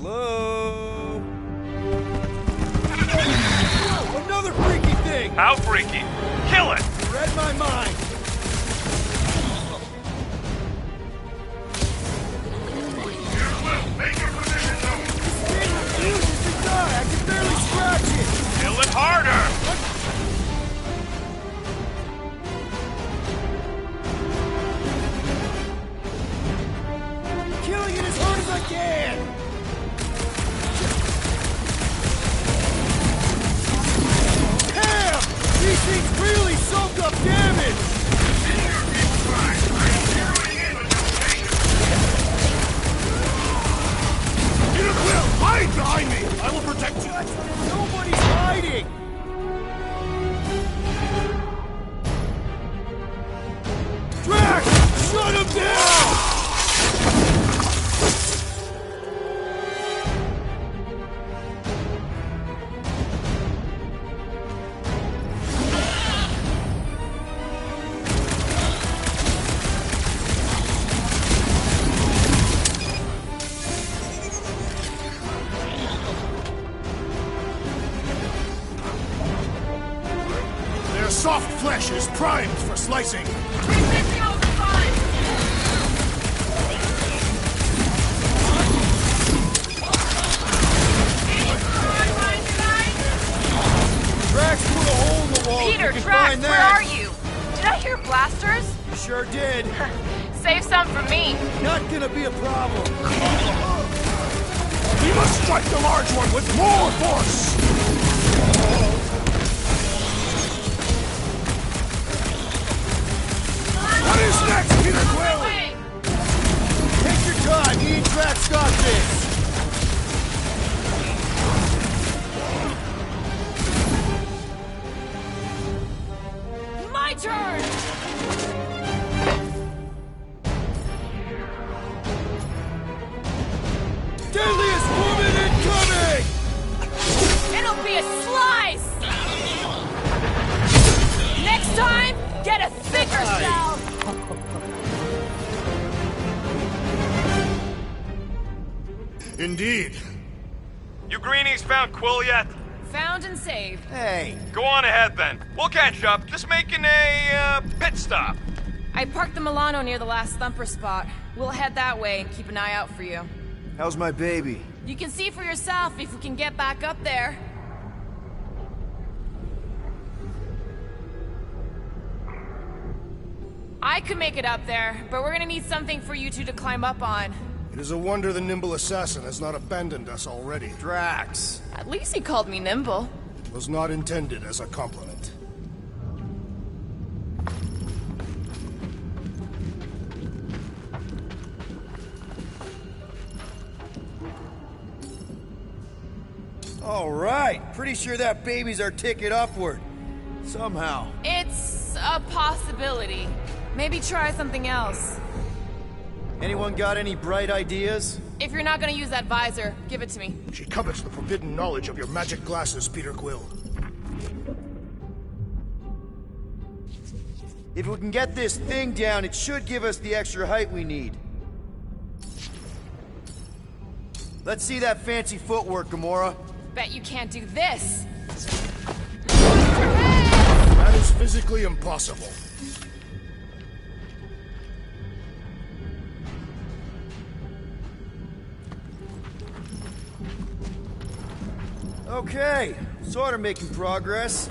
Hello? Whoa, another freaky thing! How freaky? Kill it! Read my mind! Make your position known! This thing refuses to die! I can barely scratch it! Kill it harder! Killing it as hard as I can! Damn! These things really soak up damage! Hide behind me! I will protect you! Nobody's hiding! Drax! Shut him down! Their soft flesh is primed for slicing. Drax put a hole in the wall. Peter, if you can Drax, find where that. are you? Did I hear blasters? You sure did. Save some for me. Not gonna be a problem. We must strike the large one with more force! What is next, Peter Quill? Take your time. Me and Drax got this. My turn! Deadliest woman incoming! It'll be a slice! Next time, get a thicker cell! Indeed. You greenies found Quill yet? Found and saved. Hey, Go on ahead then. We'll catch up. Just making a pit stop. I parked the Milano near the last thumper spot. We'll head that way and keep an eye out for you. how's my baby? You can see for yourself if we can get back up there. I could make it up there, but we're gonna need something for you two to climb up on. It is a wonder the nimble assassin has not abandoned us already. Drax. At least he called me nimble. It was not intended as a compliment. All right. Pretty sure that baby's our ticket upward. Somehow. It's a possibility. Maybe try something else. Anyone got any bright ideas? If you're not gonna use that visor, give it to me. She covets the forbidden knowledge of your magic glasses, Peter Quill. If we can get this thing down, it should give us the extra height we need. Let's see that fancy footwork, Gamora. Bet you can't do this. That is physically impossible. Okay, sort of making progress.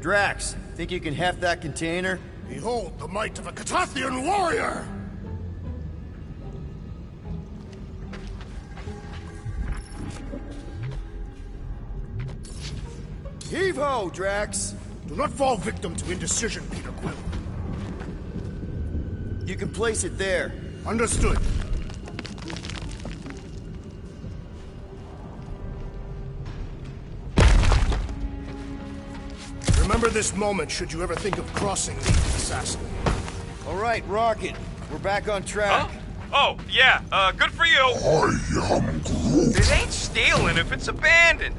Drax, think you can heft that container? Behold the might of a Catathian warrior! Heave-ho, Drax! Do not fall victim to indecision, Peter Quill. You can place it there. Understood. Remember this moment should you ever think of crossing the assassin. All right, Rocket. We're back on track. Huh? Oh, yeah, good for you. I am Groot. It ain't stealing if it's abandoned.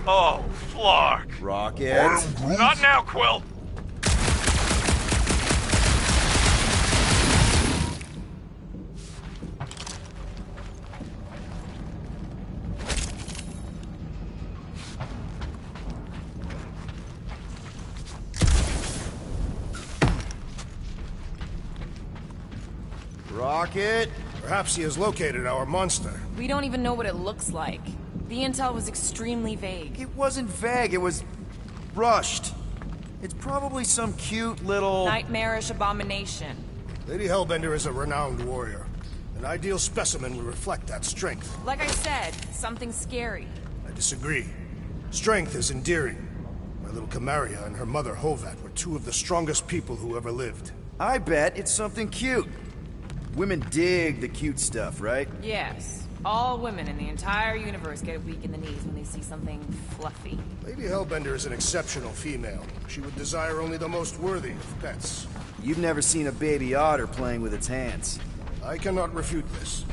Oh, Flark. Rocket. Not now, Quill. Rocket? Perhaps he has located our monster. We don't even know what it looks like. The intel was extremely vague. It wasn't vague, it was rushed. It's probably some cute little... Nightmarish abomination. Lady Hellbender is a renowned warrior. An ideal specimen would reflect that strength. Like I said, something scary. I disagree. Strength is endearing. My little Camaria and her mother Hovat were two of the strongest people who ever lived. I bet it's something cute. Women dig the cute stuff, right? Yes. All women in the entire universe get weak in the knees when they see something fluffy. Lady Hellbender is an exceptional female. She would desire only the most worthy of pets. You've never seen a baby otter playing with its hands. I cannot refute this.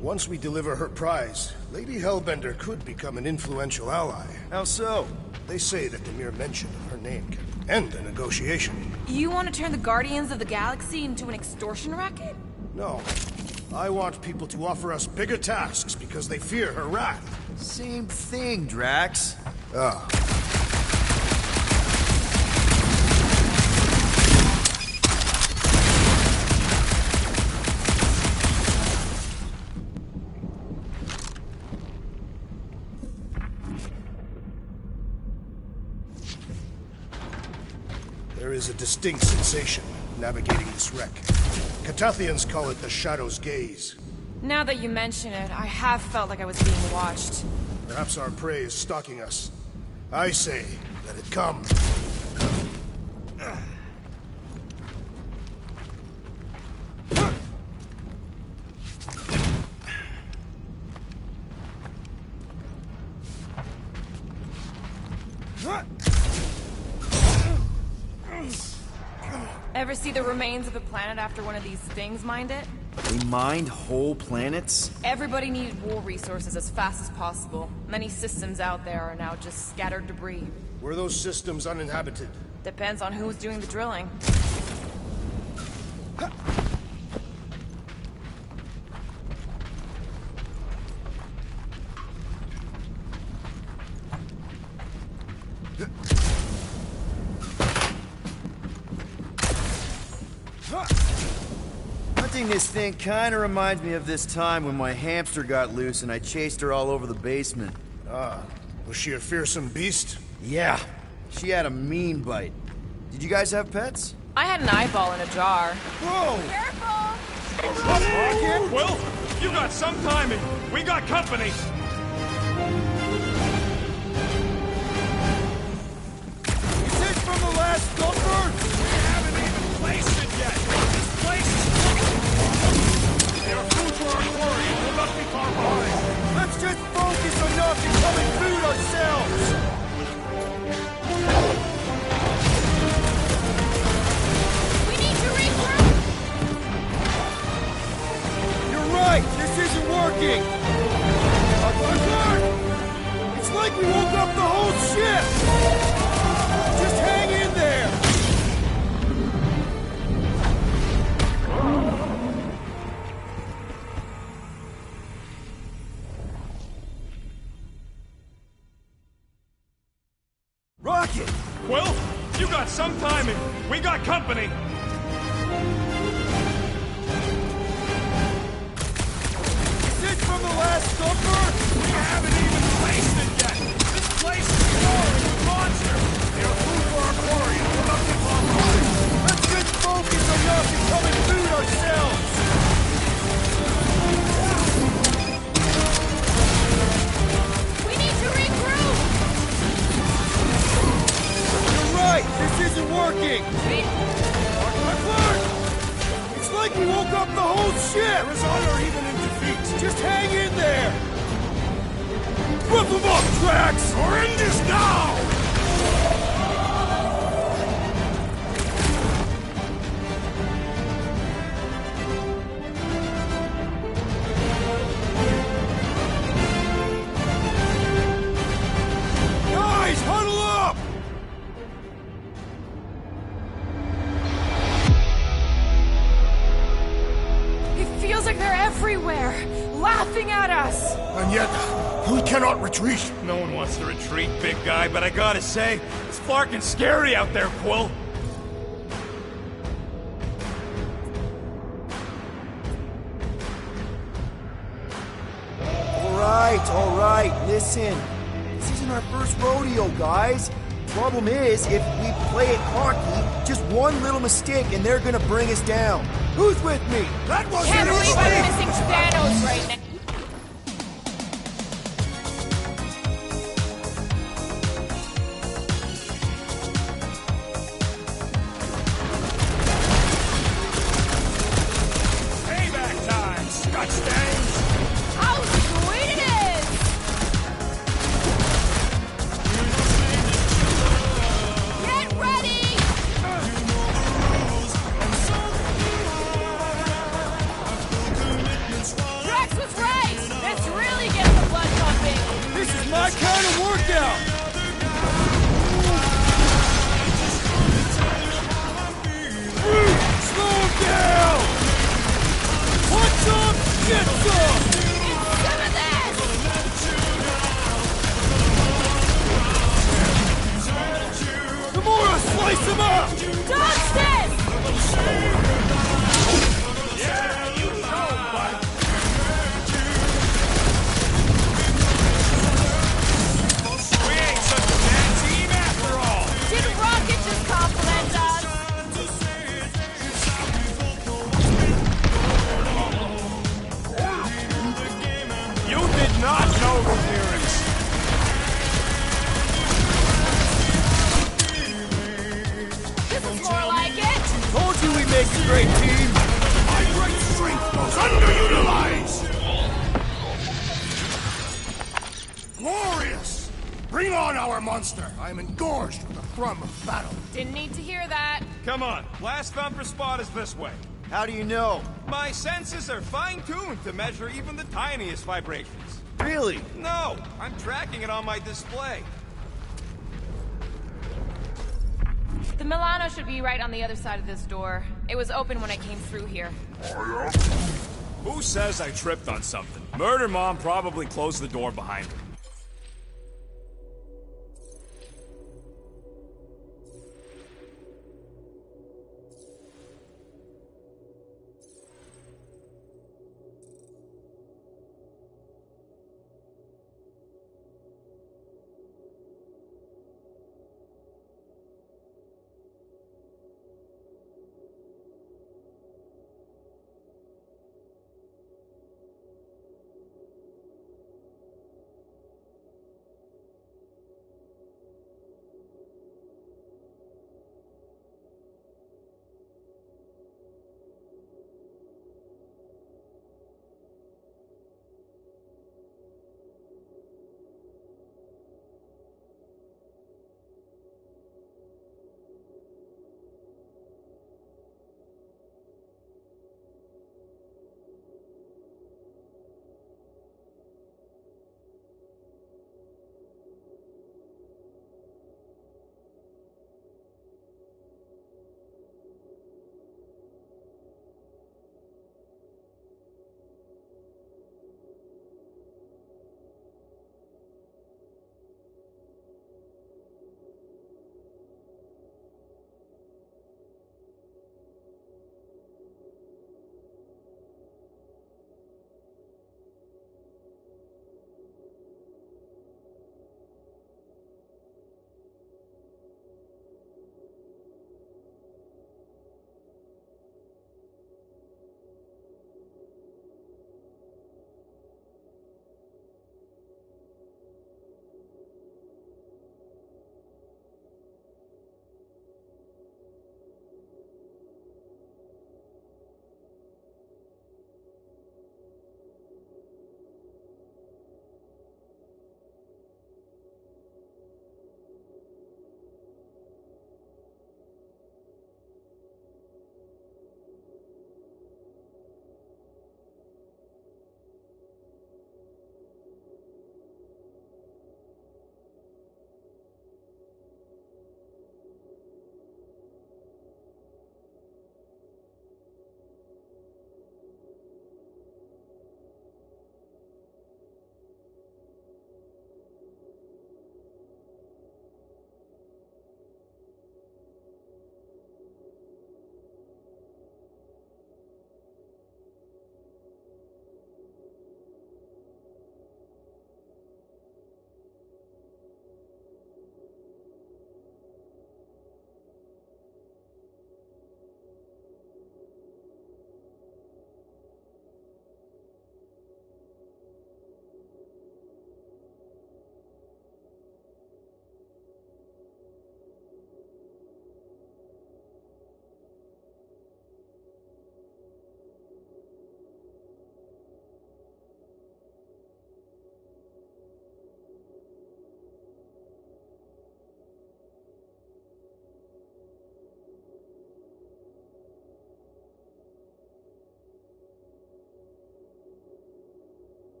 Once we deliver her prize, Lady Hellbender could become an influential ally. How so? They say that the mere mention of her name can end a negotiation. You want to turn the Guardians of the Galaxy into an extortion racket? No. I want people to offer us bigger tasks because they fear her wrath. Same thing, Drax. Ah. There is a distinct sensation navigating this wreck. Catathians call it the Shadow's Gaze. Now that you mention it, I have felt like I was being watched. Perhaps our prey is stalking us. I say, let it come. Ever see the remains of a planet after one of these things mined it? We mined whole planets? Everybody needed war resources as fast as possible. Many systems out there are now just scattered debris. Were those systems uninhabited? Depends on who's doing the drilling. Hunting this thing kinda reminds me of this time when my hamster got loose and I chased her all over the basement. Ah, was she a fearsome beast? Yeah, she had a mean bite. Did you guys have pets? I had an eyeball in a jar. Whoa! Careful! Well, you got some timing. We got company. Is this from the last thumper? We haven't even placed it yet. This place is... There are food for our quarry. We'll not be far behind. Let's just focus on not becoming food ourselves! We need to regroup! You're right! This isn't working! It's like we woke up the whole ship! Just hang in there! Rocket! Well, you got some timing. We got company. Is this from the last thumper? We haven't even placed it yet. This place is roaring with monsters. They are food for our quarry. We'll not be far behind. Let's just focus on not becoming food ourselves! We need to regroup! You're right! This isn't working! Clark! It's like we woke up the whole ship! There is honor even in defeat. Just hang in there! Whip them up, Drax! We're in this now! everywhere, laughing at us! And yet, we cannot retreat. No one wants to retreat, big guy, but I gotta say, it's fucking scary out there, Quill. All right, listen. This isn't our first rodeo, guys. Problem is, if we play it cocky, just one little mistake and they're gonna bring us down. Who's with me? That wasn't Can't a believe I'm mistake! missing Thanos right now. Payback time, Scotch Stangs! How sweet it is! Get ready! Drax was right! This really gets the blood pumping! This is my kind of workout! Slow him down! Punch some, get some! It's some of this! Gamora, slice him up! Dodge this! Yeah, you know, bud. We ain't such a bad team after all. Did Rocket just compliment us? You did not know the lyrics. This is more like it! Told you we make a great team! My great strength was underutilized! Glorious! Bring on our monster! I am engorged with the thrum of battle. Didn't need to hear that. Come on, last bumper spot is this way. How do you know? My senses are fine-tuned to measure even the tiniest vibrations. Really? No, I'm tracking it on my display. The Milano should be right on the other side of this door. It was open when I came through here. Who says I tripped on something? Murder Mom probably closed the door behind her.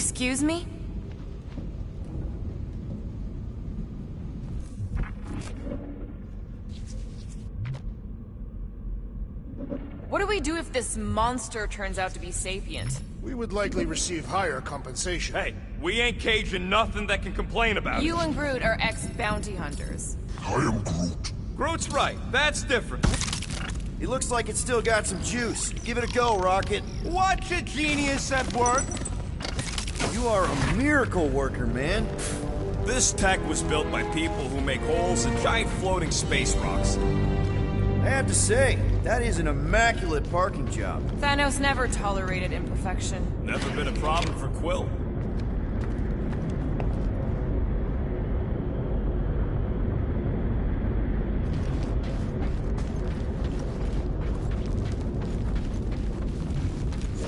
Excuse me? What do we do if this monster turns out to be sapient? We would likely receive higher compensation. Hey, we ain't caging nothing that can complain about You it. and Groot are ex-bounty hunters. I am Groot. Groot's right. That's different. It looks like it's still got some juice. Give it a go, Rocket. Watch a genius at work. You are a miracle worker, man. This tech was built by people who make holes in giant floating space rocks. I have to say, that is an immaculate parking job. Thanos never tolerated imperfection. Never been a problem for Quill.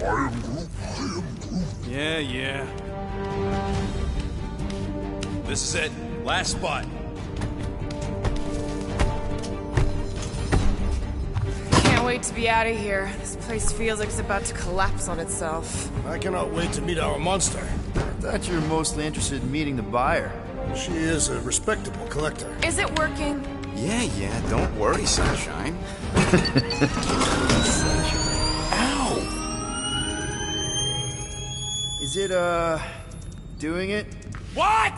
I am Groot. I am Groot. Yeah. This is it. Last spot. Can't wait to be out of here. This place feels like it's about to collapse on itself. I cannot wait to meet our monster. I thought you were mostly interested in meeting the buyer. She is a respectable collector. Is it working? Yeah, don't worry, Sunshine. Is it, doing it? What?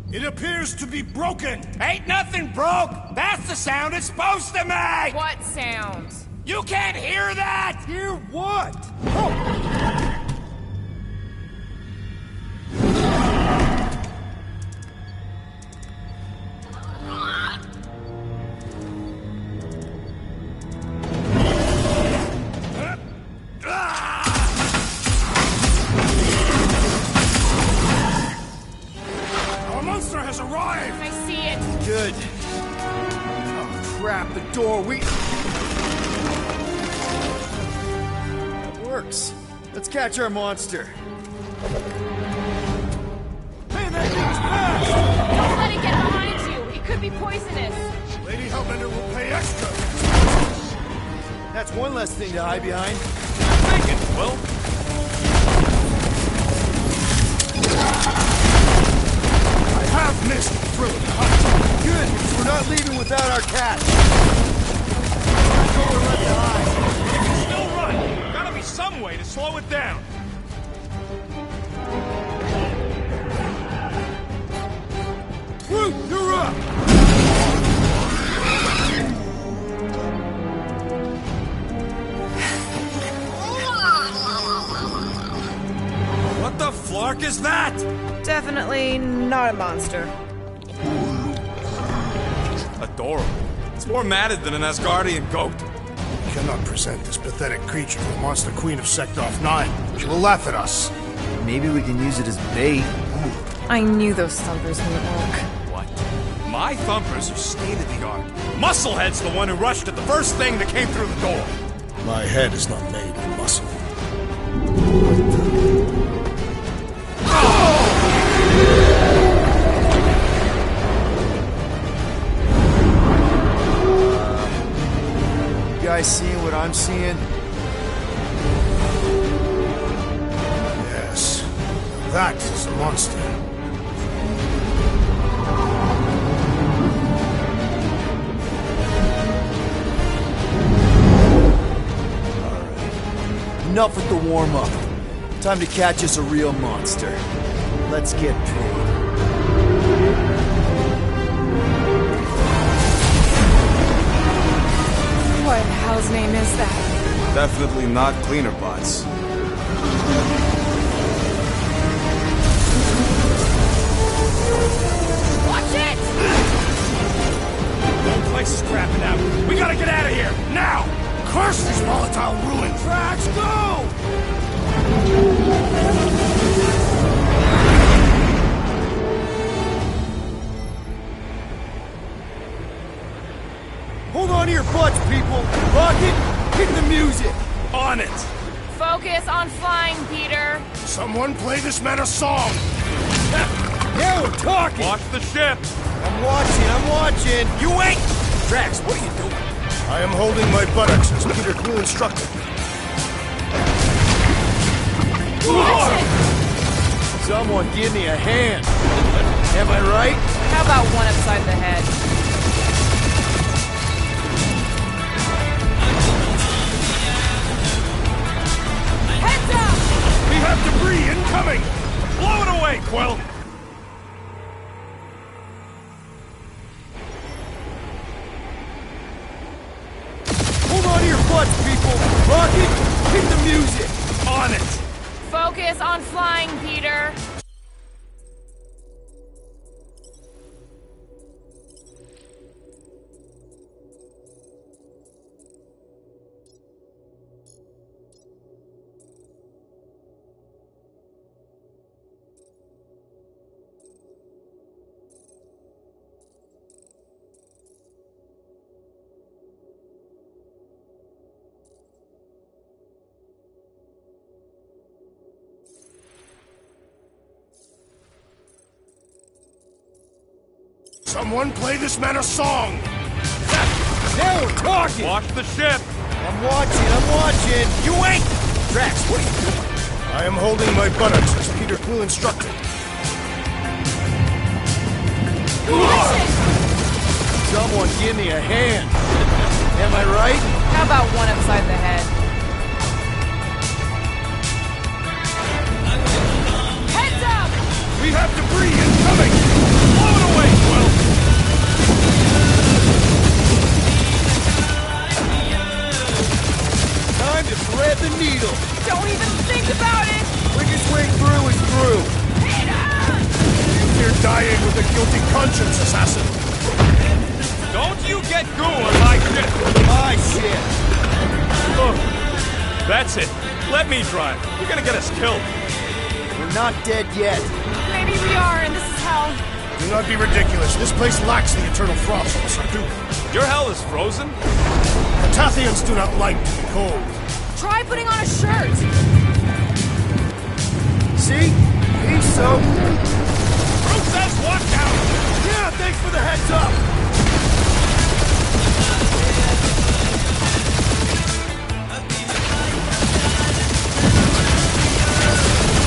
It appears to be broken. Ain't nothing broke. That's the sound it's supposed to make. What sound? You can't hear that. Hear what? Our monster has arrived. I see it. Good. Oh, crap, the door, That works. Let's catch our monster. Hey, that thing's fast! Don't let it get behind you. It could be poisonous. Lady Hellbender will pay extra. That's one less thing to hide behind. Thinking, Quill. I have missed the thrill of the hunt. Good, because we're not leaving without our cat. Not going left behind. It can still run. Gotta be some way to slow it down. Groot, you're up! What the flark is that? Definitely not a monster. Adorable. It's more matted than an Asgardian goat. We cannot present this pathetic creature to the monster queen of Sector 9. She will laugh at us. Maybe we can use it as bait. I knew those thumpers wouldn't work. What? My thumpers are state-of-the-art. Musclehead's the one who rushed at the first thing that came through the door. My head is not made of muscle. You guys seeing what I'm seeing? Yes, that is a monster. Enough with the warm-up. Time to catch us a real monster. Let's get paid. What in hell's name is that? Definitely not cleaner bots. Watch it! The whole place is crapping out. We gotta get out of here, now! Curse these volatile ruins! Tracks, go! Hold on to your butts, people! Rocket, hit the music! On it! Focus on flying, Peter. Someone play this man a song! Yeah, we're talking! Watch the ship! I'm watching! You ain't! Drax, what are you doing? I am holding my buttocks as Peter Quill instructed. Watch it! Someone give me a hand. Am I right? How about one upside the head? Heads up! We have debris incoming! Blow it away, Quill! Hold on to your butts, people! Rocket, hit the music! On it! Focus on flying, Peter. Someone play this man a song! Now we're talking! Watch the ship! I'm watching! You ain't! Drax, what are you doing? I am holding my buttocks as Peter Quill instructed. Someone give me a hand. Am I right? How about one upside the head? Heads up! We have debris incoming! Blow it away, Quill! Time to thread the needle. Don't even think about it! Quickest way through is through. You're dying with a guilty conscience, assassin. Don't you get goo on my ship! My shit. Look, that's it. Let me drive. You're gonna get us killed. We're not dead yet. Maybe we are, and this is hell. Do not be ridiculous. This place lacks the eternal frost of Sardu. Your hell is frozen? The Tathians do not like to be cold. Try putting on a shirt. See? He's so... Bruce says watch out! Yeah, thanks for the heads up.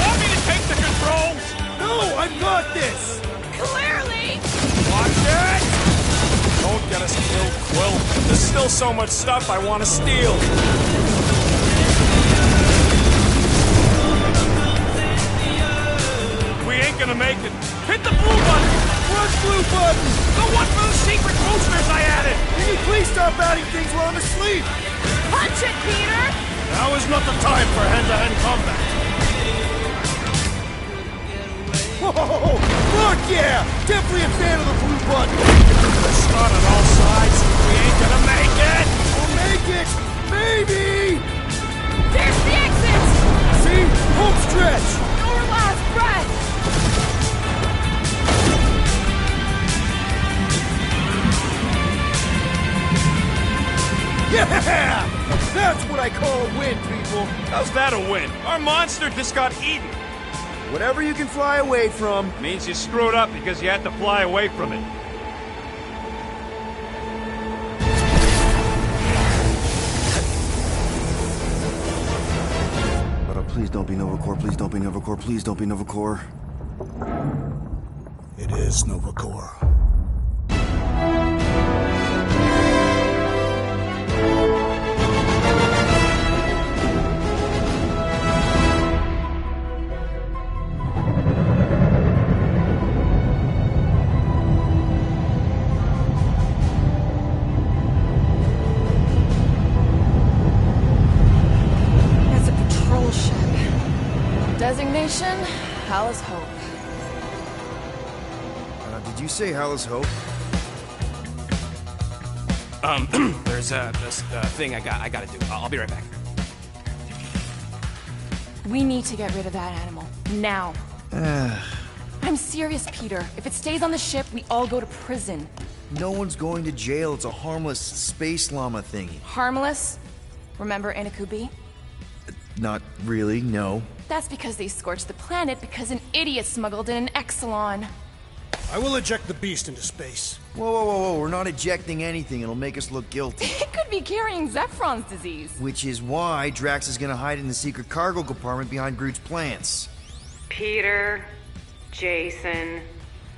Want me to take the controls? No, I've got this. Clearly! Watch it! Don't get us killed, Quill. There's still so much stuff I want to steal. We ain't gonna make it. Hit the blue button! What blue button? The one for the secret boosters I added! Can you please stop adding things while I'm asleep? Punch it, Peter! Now is not the time for hand-to-hand combat. Whoa! Fuck yeah! Definitely a fan of the blue button. We're shot on all sides. We ain't gonna make it! We'll make it! Maybe! There's the exit! See? Home stretch! Your last breath! Yeah! That's what I call a win, people! How's that a win? Our monster just got eaten. Whatever you can fly away from. Means you screwed up because you had to fly away from it. Please don't be Nova Corps, please don't be Nova Corps, please don't be Nova Corps. It is Nova Corps. Designation, Hal's Hope. Did you say Hal's Hope? There's this thing I gotta do. I'll be right back. We need to get rid of that animal. Now. I'm serious, Peter. If it stays on the ship, we all go to prison. No one's going to jail. It's a harmless space llama thingy. Harmless? Remember Inakubi? Not really, no. That's because they scorched the planet because an idiot smuggled in an Exelon. I will eject the beast into space. Whoa. We're not ejecting anything. It'll make us look guilty. It could be carrying Zephron's disease. Which is why Drax is gonna hide in the secret cargo compartment behind Groot's plants. Peter Jason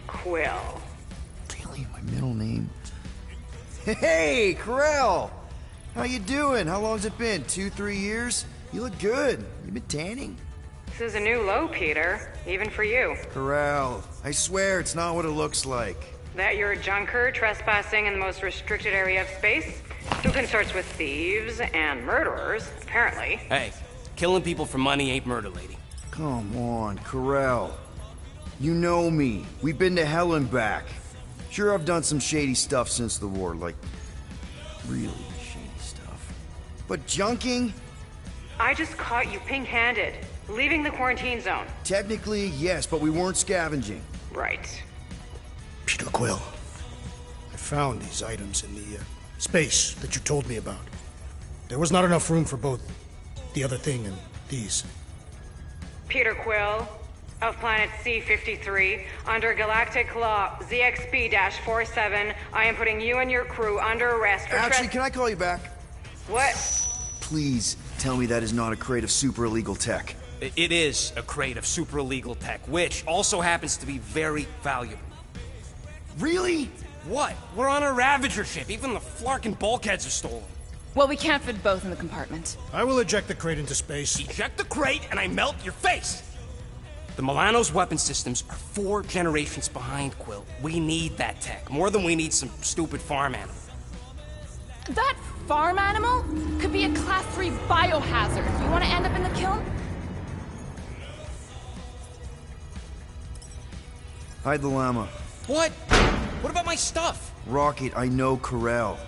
Quill. Really, my middle name? Hey, Corell! How you doing? How long's it been? 2-3 years? You look good. You been tanning? This is a new low, Peter. Even for you. Corell, I swear it's not what it looks like. That you're a junker trespassing in the most restricted area of space? Who consorts with thieves and murderers, apparently. Hey, killing people for money ain't murder, lady. Come on, Corell. You know me. We've been to hell and back. Sure, I've done some shady stuff since the war, like really shady stuff. But junking? I just caught you pink-handed, leaving the quarantine zone. Technically, yes, but we weren't scavenging. Right. Peter Quill, I found these items in the space that you told me about. There was not enough room for both the other thing and these. Peter Quill, of planet C-53, under Galactic Law ZXB-47, I am putting you and your crew under arrest for Actually, can I call you back? What? Please tell me that is not a crate of super illegal tech. It is a crate of super illegal tech, which also happens to be very valuable. Really? What? We're on a Ravager ship. Even the flarkin' bulkheads are stolen. Well, we can't fit both in the compartment. I will eject the crate into space. Eject the crate and I melt your face! The Milano's weapon systems are 4 generations behind, Quill. We need that tech, more than we need some stupid farm animal. That farm animal could be a Class 3 biohazard. You want to end up in the kiln? Hide the llama. What? What about my stuff? Rocket, I know Corell.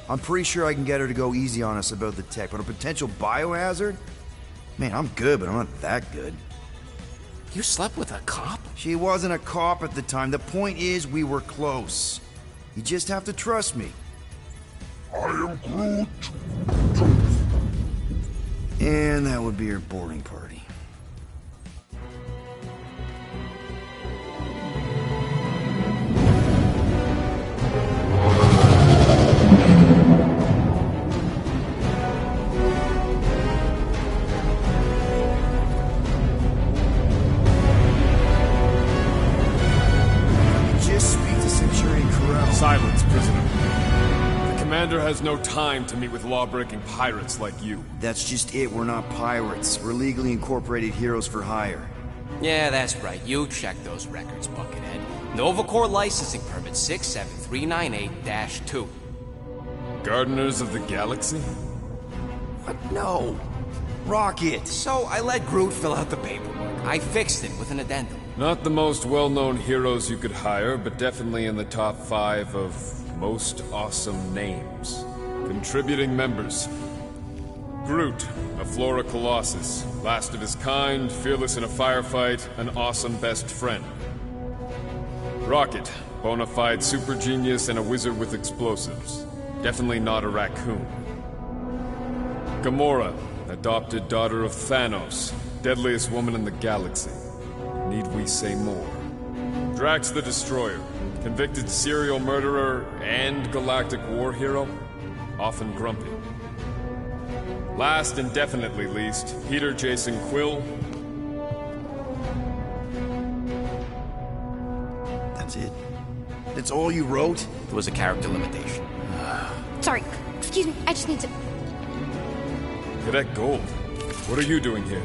I'm pretty sure I can get her to go easy on us about the tech, but a potential biohazard? Man, I'm good, but I'm not that good. You slept with a cop? She wasn't a cop at the time. The point is, we were close. You just have to trust me. I am Groot. And that would be her boarding party. Silence, prisoner. The commander has no time to meet with law-breaking pirates like you. That's just it. We're not pirates. We're legally incorporated heroes for hire. Yeah, that's right. You check those records, Buckethead. Novacore licensing permit 67398-2. Gardeners of the Galaxy? What? No. Rocket! So I let Groot fill out the paperwork. I fixed it with an addendum. Not the most well-known heroes you could hire, but definitely in the top 5 of most awesome names. Contributing members. Groot, a Flora Colossus, last of his kind, fearless in a firefight, an awesome best friend. Rocket, bona fide super genius and a wizard with explosives. Definitely not a raccoon. Gamora, adopted daughter of Thanos, deadliest woman in the galaxy. Need we say more? Drax the Destroyer, convicted serial murderer and galactic war hero, often grumpy. Last and definitely least, Peter Jason Quill. That's it? That's all you wrote? It was a character limitation. Sorry, excuse me, I just need to... Cadet Gold, what are you doing here?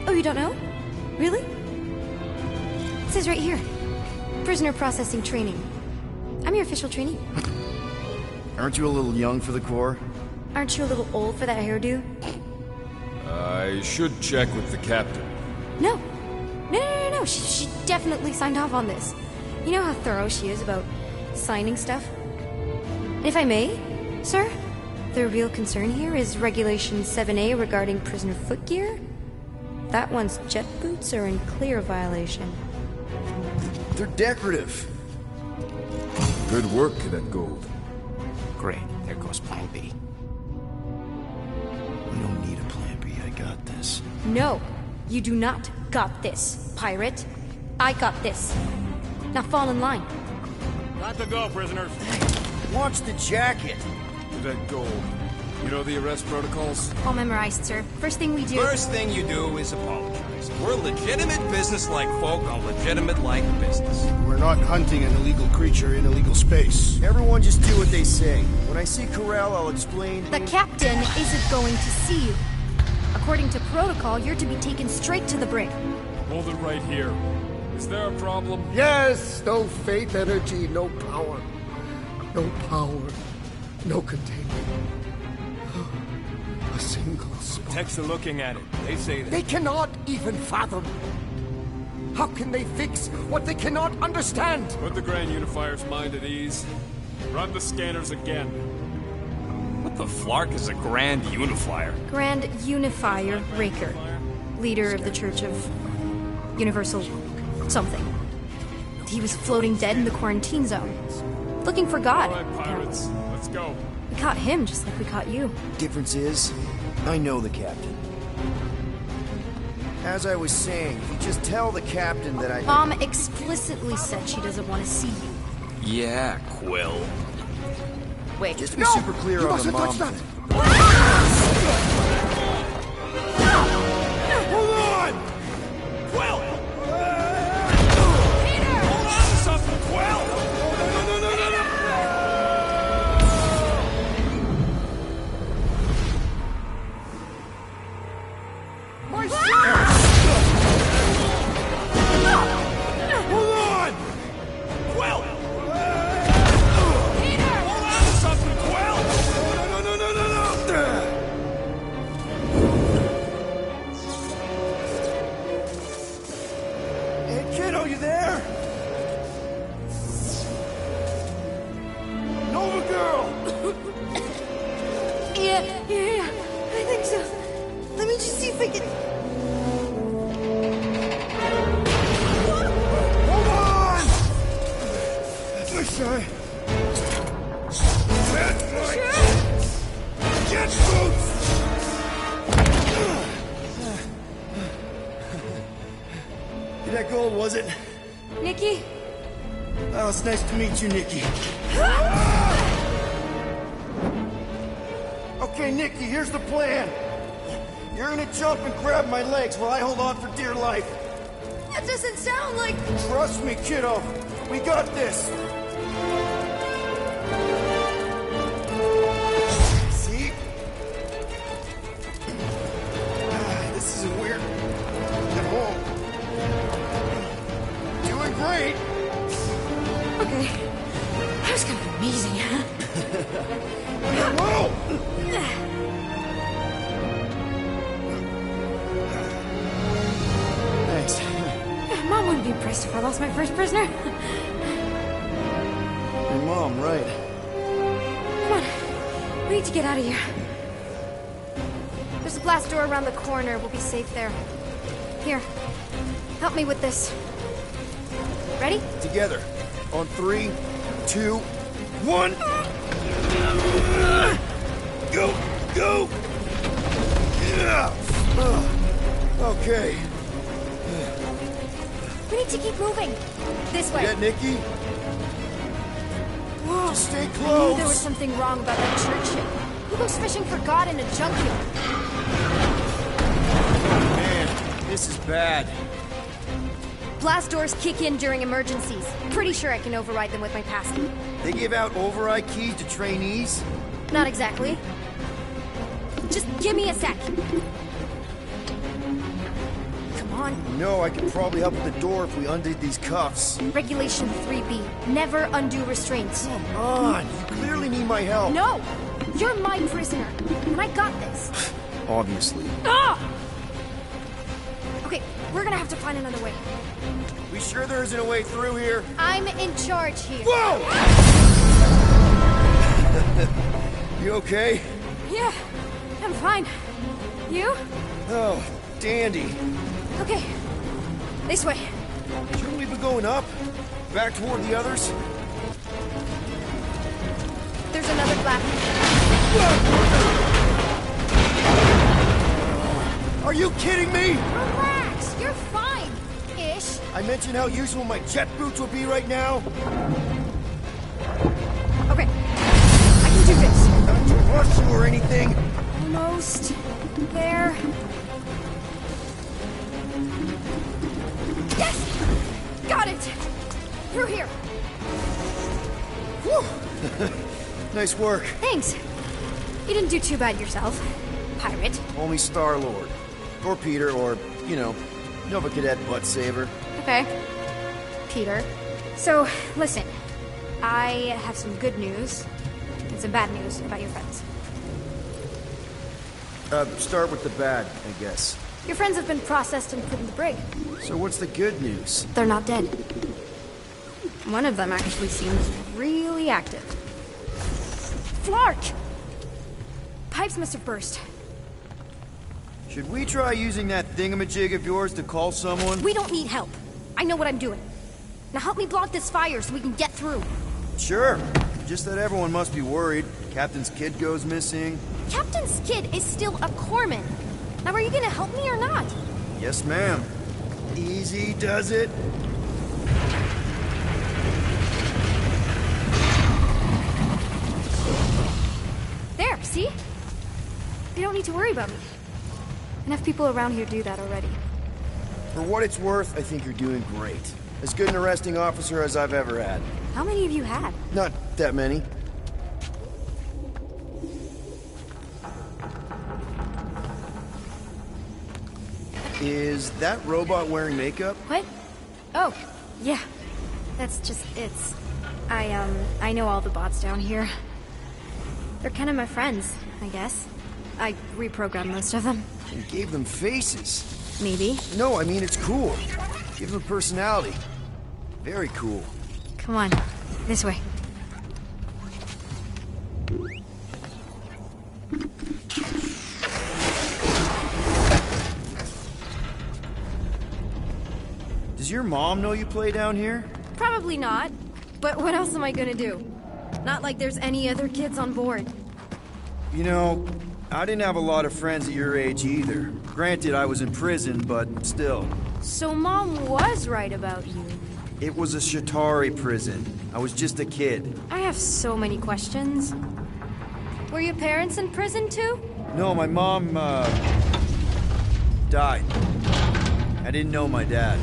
Oh, you don't know? Really? It says right here. Prisoner processing training. I'm your official trainee. Aren't you a little young for the Corps? Aren't you a little old for that hairdo? I should check with the captain. No. No. She definitely signed off on this. You know how thorough she is about signing stuff? And if I may, sir, the real concern here is Regulation 7A regarding prisoner footgear. That one's jet boots are in clear violation. They're decorative. Good work, Cadet Gold. Great. There goes Plan B. We don't need a plan B. I got this. No, you do not got this, pirate. I got this. Now fall in line. Got to go, prisoners. Watch the jacket. Cadet Gold, you know the arrest protocols? All memorized, sir. First thing we do... First thing you do is apologize. We're legitimate business-like folk on legitimate-like business. We're not hunting an illegal creature in illegal space. Everyone just do what they say. When I see Corral, I'll explain... The captain isn't going to see you. According to protocol, you're to be taken straight to the brig. Hold it right here. Is there a problem? Yes, no faith energy, no power. No power, no containment. A single spark. Techs are looking at it. They say that. They cannot even fathom. How can they fix what they cannot understand? Put the Grand Unifier's mind at ease. Run the scanners again. What the flark is a Grand Unifier? Grand Unifier Raker, leader of the Church of Universal something. He was floating dead in the quarantine zone, looking for God. All right, pirates. Let's go. We caught him just like we caught you. Difference is, I know the captain. As I was saying, if you just tell the captain that I... Mom explicitly said she doesn't want to see you. Yeah, Quill. Wait, Just to be super clear You on the mustn't mom touch that! thing. Hold on! Quill! Peter! Hold on to something, Quill! No! My ship! Hold on! Quill! Peter! Hold on to something, Quill! No! Hey, kiddo, you there? Nova girl! Yeah, I think so. Let me just see if I can... Hold on! This side. Get boots! That gold, was it? Nikki? Oh, it's nice to meet you, Nikki. Okay, Nikki, here's the plan. You're gonna jump and grab my legs while I hold on for dear life. That doesn't sound like... Trust me, kiddo. We got this. See? This isn't weird at all. Doing great. Okay. That was kind of amazing, huh? Whoa! Thanks. Mom wouldn't be impressed if I lost my first prisoner. Your mom, right? Come on. We need to get out of here. There's a blast door around the corner. We'll be safe there. Here. Help me with this. Ready? Together. On 3, 2, 1. Go! Go! Yeah. Okay. We need to keep moving. This way. Yeah, Nikki? Whoa. Just stay I knew close. there was something wrong about that church ship. Who goes fishing for God in a junkyard? Man, this is bad. Blast doors kick in during emergencies. Pretty sure I can override them with my passkey. They give out override keys to trainees? Not exactly. Just give me a sec. Come on. No, I could probably help with the door if we undid these cuffs. Regulation 3B. Never undo restraints. Come on, you clearly need my help. No! You're my prisoner. And I got this. Obviously. Ah! Okay, we're gonna have to find another way. We sure there isn't a way through here? I'm in charge here. Whoa! You okay? Yeah, I'm fine. You? Oh, dandy. Okay. This way. Shouldn't we be going up? Back toward the others? There's another flap. Are you kidding me? Relax, you're fine. Ish. I mentioned how useful my jet boots would be right now. Okay. I can do this. Not to rush you or anything. Almost there. Through here. Whew. Nice work. Thanks. You didn't do too bad yourself, pirate. Only Star-Lord. Or Peter, or, you know, Nova Cadet Butt Saver. Okay. Peter. So, listen. I have some good news and some bad news about your friends. Start with the bad, I guess. Your friends have been processed and put in the brig. So what's the good news? They're not dead. One of them actually seems really active. Flark! Pipes must have burst. Should we try using that thingamajig of yours to call someone? We don't need help. I know what I'm doing. Now help me block this fire so we can get through. Sure. Just that everyone must be worried. Captain's kid goes missing. Captain's kid is still a corpsman. Now are you gonna help me or not? Yes, ma'am. Easy does it. There, see? You don't need to worry about me. Enough people around here do that already. For what it's worth, I think you're doing great. As good an arresting officer as I've ever had. How many have you had? Not that many. Is that robot wearing makeup? What? Oh, yeah. That's just it's. I know all the bots down here. They're kind of my friends, I guess. I reprogrammed most of them. You gave them faces. Maybe. No, I mean it's cool. Give them personality. Very cool. Come on, this way. Does your mom know you play down here? Probably not. But what else am I gonna do? Not like there's any other kids on board. You know, I didn't have a lot of friends at your age either. Granted, I was in prison, but still. So Mom was right about you. It was a Shatari prison. I was just a kid. I have so many questions. Were your parents in prison too? No, my mom, died. I didn't know my dad.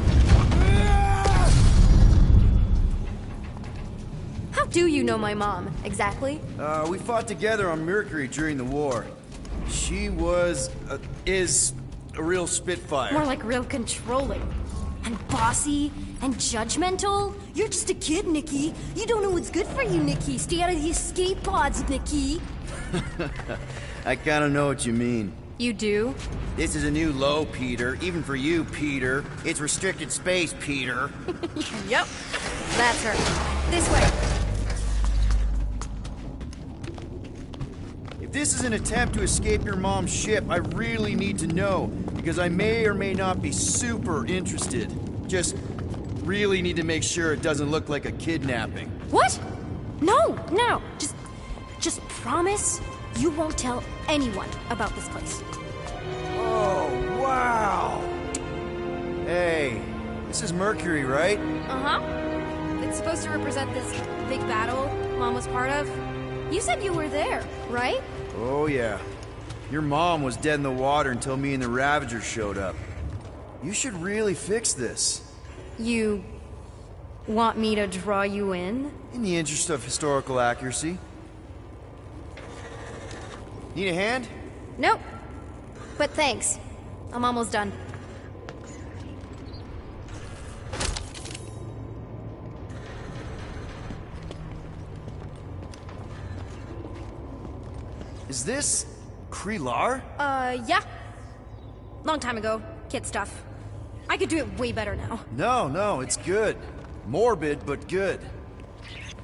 How do you know my mom, exactly? We fought together on Mercury during the war. She was, is a real spitfire. More like real controlling. And bossy and judgmental. You're just a kid, Nikki. You don't know what's good for you, Nikki. Stay out of the escape pods, Nikki. I kinda know what you mean. You do? This is a new low, Peter. Even for you, Peter. It's restricted space, Peter. Yep. That's her. This way. If this is an attempt to escape your mom's ship, I really need to know, because I may or may not be super interested. Just really need to make sure it doesn't look like a kidnapping. What? No. Just promise you won't tell anyone about this place. Oh, wow! Hey, this is Mercury, right? Uh-huh. It's supposed to represent this big battle Mom was part of. You said you were there, right? Oh, yeah. Your mom was dead in the water until me and the Ravagers showed up. You should really fix this. You want me to draw you in? In the interest of historical accuracy. Need a hand? Nope. But thanks. I'm almost done. Is this Krelar? Yeah. Long time ago. Kid stuff. I could do it way better now. No, it's good. Morbid, but good.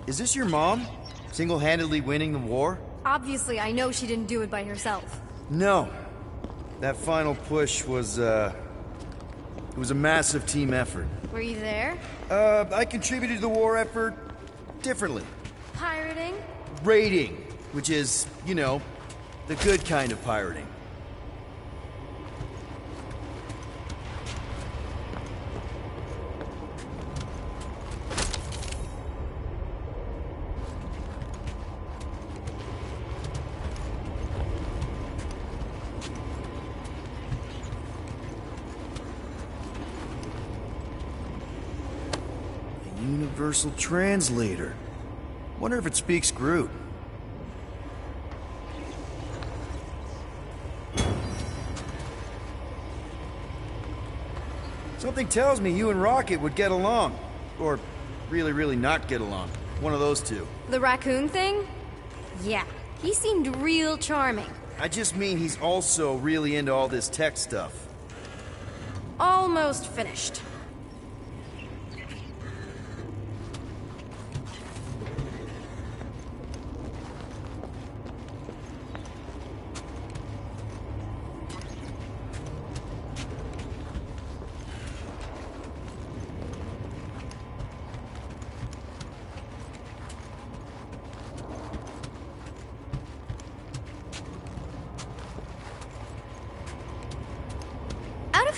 Is this your mom? Single-handedly winning the war? Obviously, I know she didn't do it by herself. No. That final push was, it was a massive team effort. Were you there? I contributed to the war effort differently. Pirating? Raiding, which is, you know, the good kind of pirating. Universal translator. Wonder if it speaks Groot. Something tells me you and Rocket would get along. Or really, really not get along. One of those two. The raccoon thing? Yeah, he seemed real charming. I just mean he's also really into all this tech stuff. Almost finished.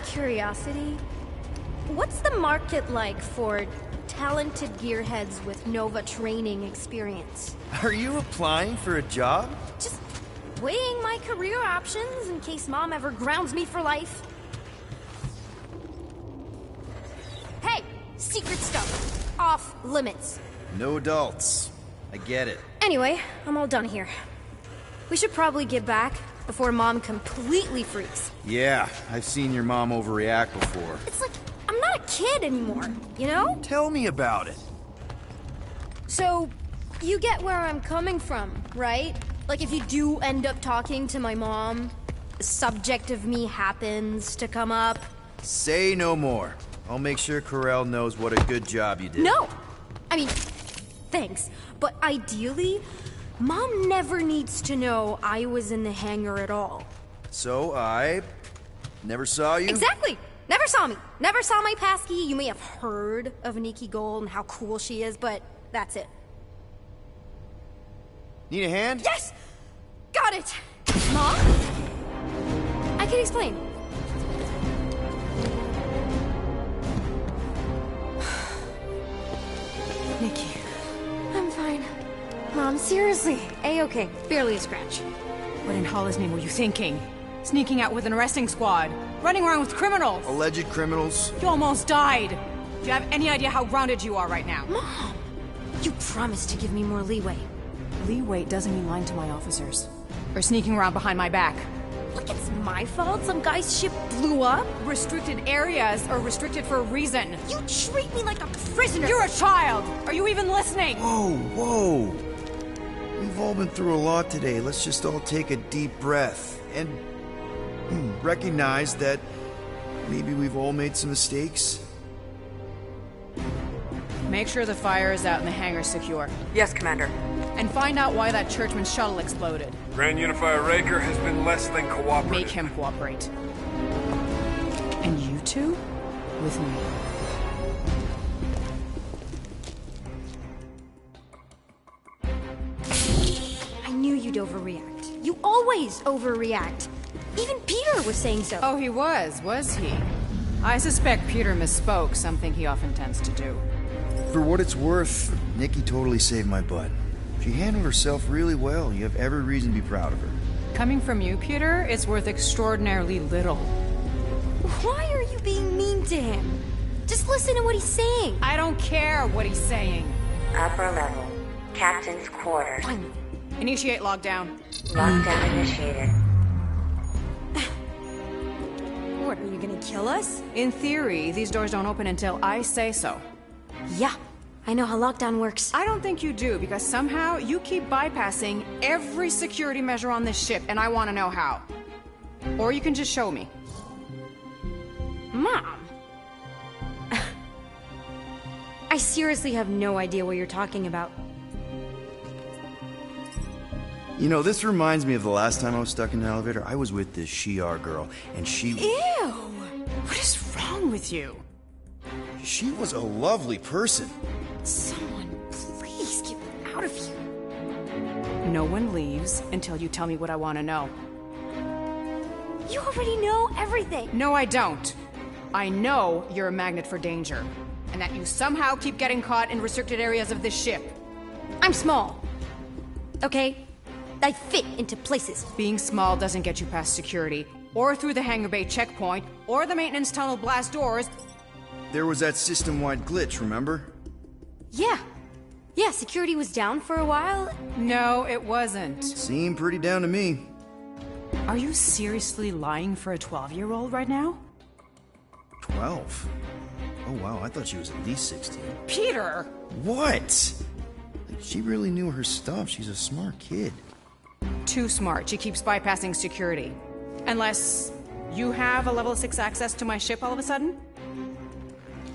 Curiosity, what's the market like for talented gearheads with Nova training experience? Are you applying for a job? Just weighing my career options in case Mom ever grounds me for life. Hey, secret stuff. Off limits. No adults. I get it. Anyway, I'm all done here. We should probably get back before Mom completely freaks. Yeah, I've seen your mom overreact before. It's like, I'm not a kid anymore, you know? Tell me about it. So, you get where I'm coming from, right? Like, if you do end up talking to my mom, the subject of me happens to come up. Say no more. I'll make sure Corell knows what a good job you did. No! I mean, thanks. But ideally, Mom never needs to know I was in the hangar at all. So I never saw you? Exactly! Never saw me. Never saw my passkey. You may have heard of Nikki Gold and how cool she is, but that's it. Need a hand? Yes! Got it! Mom? I can explain. Nikki. I'm fine. Mom, seriously. A-okay. Barely a scratch. What in Hollis' name were you thinking? Sneaking out with an arresting squad? Running around with criminals? Alleged criminals? You almost died. Do you have any idea how grounded you are right now? Mom! You promised to give me more leeway. Leeway doesn't mean lying to my officers. Or sneaking around behind my back. Look, it's my fault some guy's ship blew up. Restricted areas are restricted for a reason. You treat me like a prisoner. You're a child! Are you even listening? Whoa, whoa. We've all been through a lot today. Let's just all take a deep breath and recognize that maybe we've all made some mistakes. Make sure the fire is out and the hangar's secure. Yes, Commander. And find out why that churchman's shuttle exploded. Grand Unifier Raker has been less than cooperative. Make him cooperate. And you two? With me. I knew you'd overreact. You always overreact. Even Peter was saying so. Oh, he was he? I suspect Peter misspoke, something he often tends to do. For what it's worth, Nikki totally saved my butt. She handled herself really well. You have every reason to be proud of her. Coming from you, Peter, it's worth extraordinarily little. Why are you being mean to him? Just listen to what he's saying. I don't care what he's saying. Upper level. Captain's quarters. Fine. Initiate lockdown. Lockdown initiated. What, are you gonna kill us? In theory, these doors don't open until I say so. Yeah, I know how lockdown works. I don't think you do, because somehow you keep bypassing every security measure on this ship, and I want to know how. Or you can just show me. Mom! I seriously have no idea what you're talking about. You know, this reminds me of the last time I was stuck in an elevator. I was with this Shi'ar girl, and she... Ew! What is wrong with you? She was a lovely person. Someone, please get me out of here. No one leaves until you tell me what I want to know. You already know everything. No, I don't. I know you're a magnet for danger, and that you somehow keep getting caught in restricted areas of this ship. I'm small. Okay? I fit into places. Being small doesn't get you past security, or through the hangar bay checkpoint, or the maintenance tunnel blast doors. There was that system-wide glitch, remember? Yeah. Yeah, security was down for a while. No, it wasn't. Seemed pretty down to me. Are you seriously lying for a 12-year-old right now? 12? Oh wow, I thought she was at least 16. Peter! What? She really knew her stuff. She's a smart kid. Too smart. She keeps bypassing security. Unless you have a level 6 access to my ship all of a sudden?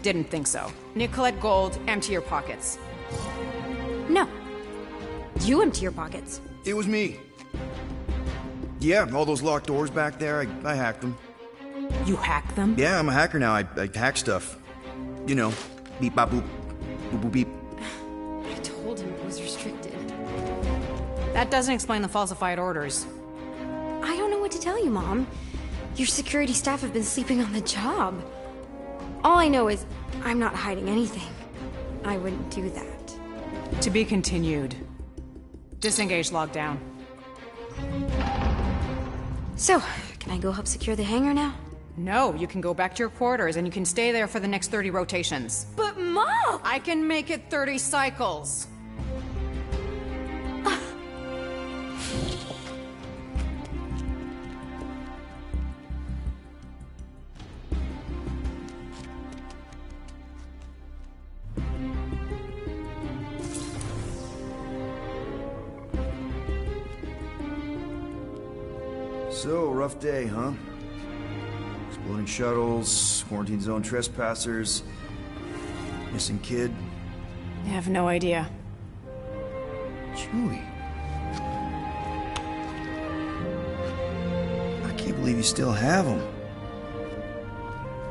Didn't think so. Nicolette Gold, empty your pockets. No. You empty your pockets. It was me. Yeah, all those locked doors back there, I hacked them. You hacked them? Yeah, I'm a hacker now. I hack stuff. You know, beep, bop, boop, boop, boop, beep. I told him it was restricted. That doesn't explain the falsified orders. I don't know what to tell you, Mom. Your security staff have been sleeping on the job. All I know is I'm not hiding anything. I wouldn't do that. To be continued. Disengage lockdown. So, can I go help secure the hangar now? No, you can go back to your quarters and you can stay there for the next 30 rotations. But Mom! I can make it 30 cycles. So, rough day, huh? Exploding shuttles, quarantine zone trespassers, missing kid. I have no idea. Chewie. I can't believe you still have him.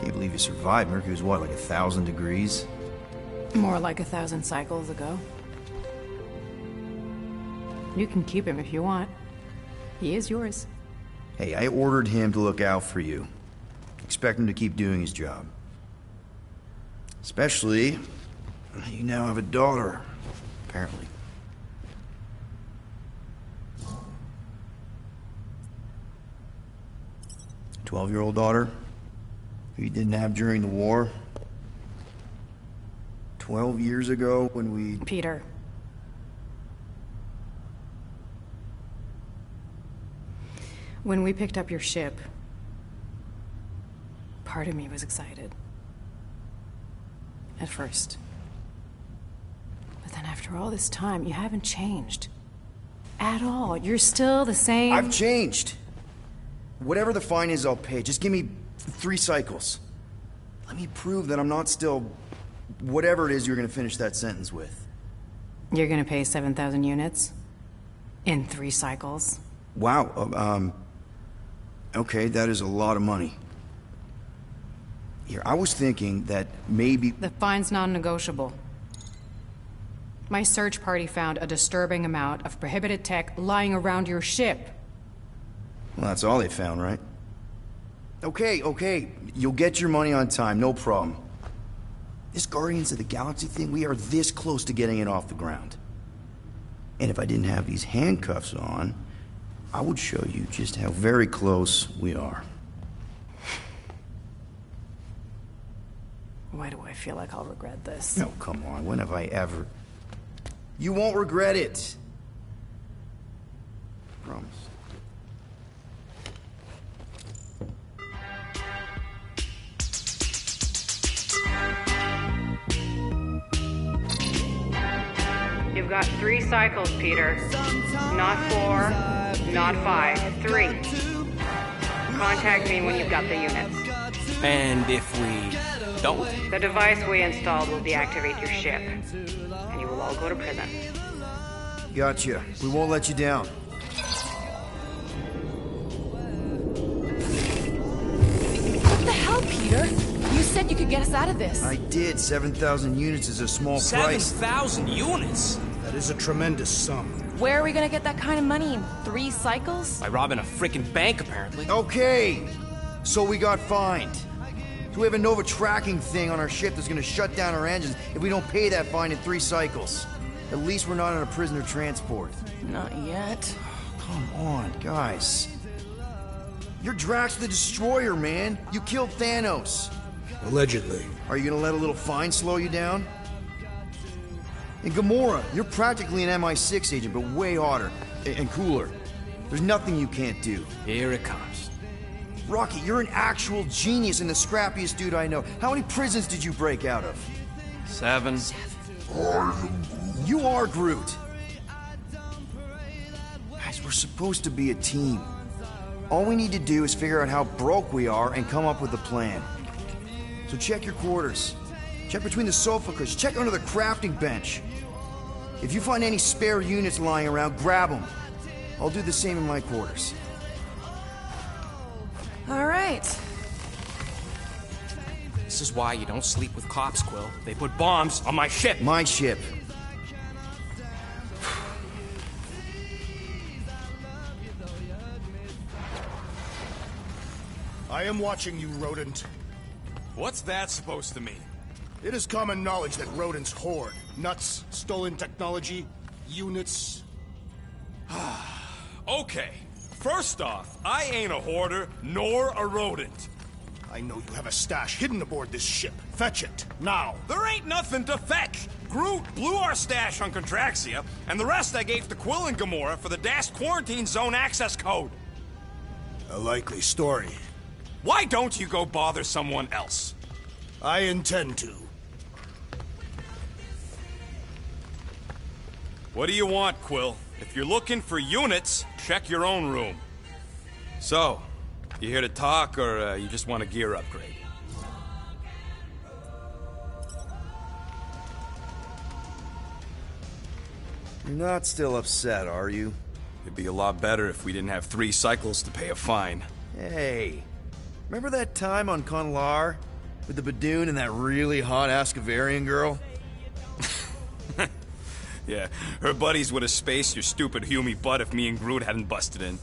Can't believe you survived. Mercury was what, like 1,000 degrees? More like 1,000 cycles ago. You can keep him if you want. He is yours. Hey, I ordered him to look out for you. Expect him to keep doing his job. Especially, you now have a daughter, apparently. A 12-year-old daughter who you didn't have during the war. 12 years ago when we... Peter. When we picked up your ship, part of me was excited. At first. But then after all this time, you haven't changed. At all. You're still the same... I've changed. Whatever the fine is, I'll pay. Just give me 3 cycles. Let me prove that I'm not still... whatever it is you're gonna finish that sentence with. You're gonna pay 7,000 units? In 3 cycles? Wow, okay, that is a lot of money. Here, I was thinking that maybe... The fine's non-negotiable. My search party found a disturbing amount of prohibited tech lying around your ship. Well, that's all they found, right? Okay, you'll get your money on time, no problem. This Guardians of the Galaxy thing, we are this close to getting it off the ground. And if I didn't have these handcuffs on, I would show you just how very close we are. Why do I feel like I'll regret this? No, come on, when have I ever... You won't regret it. Promise. You've got 3 cycles, Peter. Not 4, not 5, 3. Contact me when you've got the units. And if we don't? The device we installed will deactivate your ship, and you will all go to prison. Gotcha. We won't let you down. What the hell, Peter? You said you could get us out of this. I did. 7,000 units is a small price. 7,000 units? That is a tremendous sum. Where are we gonna get that kind of money in 3 cycles? By robbing a frickin' bank, apparently. Okay, so we got fined. So we have a Nova tracking thing on our ship that's gonna shut down our engines if we don't pay that fine in 3 cycles. At least we're not on a prisoner transport. Not yet. Come on, guys. You're Drax the Destroyer, man. You killed Thanos. Allegedly. Are you gonna let a little fine slow you down? And Gamora, you're practically an MI6 agent, but way hotter and cooler. There's nothing you can't do. Here it comes. Rocky, you're an actual genius and the scrappiest dude I know. How many prisons did you break out of? 7. You are Groot. Guys, we're supposed to be a team. All we need to do is figure out how broke we are and come up with a plan. So check your quarters. Check between the sofa cushions. Check under the crafting bench. If you find any spare units lying around, grab them. I'll do the same in my quarters. All right. This is why you don't sleep with cops, Quill. They put bombs on my ship. My ship. I am watching you, rodent. What's that supposed to mean? It is common knowledge that rodents hoard nuts, stolen technology, units. Okay. First off, I ain't a hoarder, nor a rodent. I know you have a stash hidden aboard this ship. Fetch it, now. There ain't nothing to fetch. Groot blew our stash on Contraxia, and the rest I gave to Quill and Gamora for the DAS quarantine zone access code. A likely story. Why don't you go bother someone else? I intend to. What do you want, Quill? If you're looking for units, check your own room. So, you here to talk, or you just want a gear upgrade? You're not still upset, are you? It'd be a lot better if we didn't have 3 cycles to pay a fine. Hey, remember that time on Conlar? With the Badoon and that really hot Ascavarian girl? Yeah, her buddies would have spaced your stupid Humy butt if me and Groot hadn't busted in.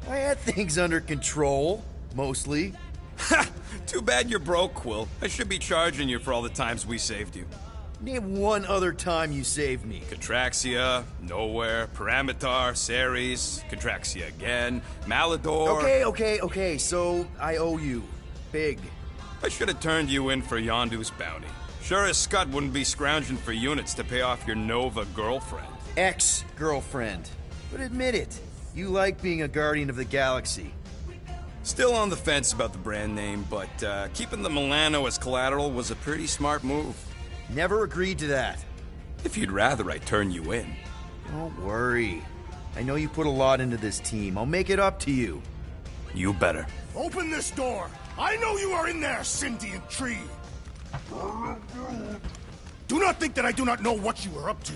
I had things under control, mostly. Ha! Too bad you're broke, Quill. I should be charging you for all the times we saved you. Name one other time you saved me. Contraxia, Nowhere, Paramitar, Ceres, Contraxia again, Malador... Okay, so I owe you. Big. I should have turned you in for Yondu's bounty. Sure as Scott wouldn't be scrounging for units to pay off your Nova girlfriend. Ex-girlfriend. But admit it, you like being a Guardian of the Galaxy. Still on the fence about the brand name, but keeping the Milano as collateral was a pretty smart move. Never agreed to that. If you'd rather, I'd turn you in. Don't worry. I know you put a lot into this team. I'll make it up to you. You better. Open this door! I know you are in there, sentient tree! Do not think that I do not know what you are up to.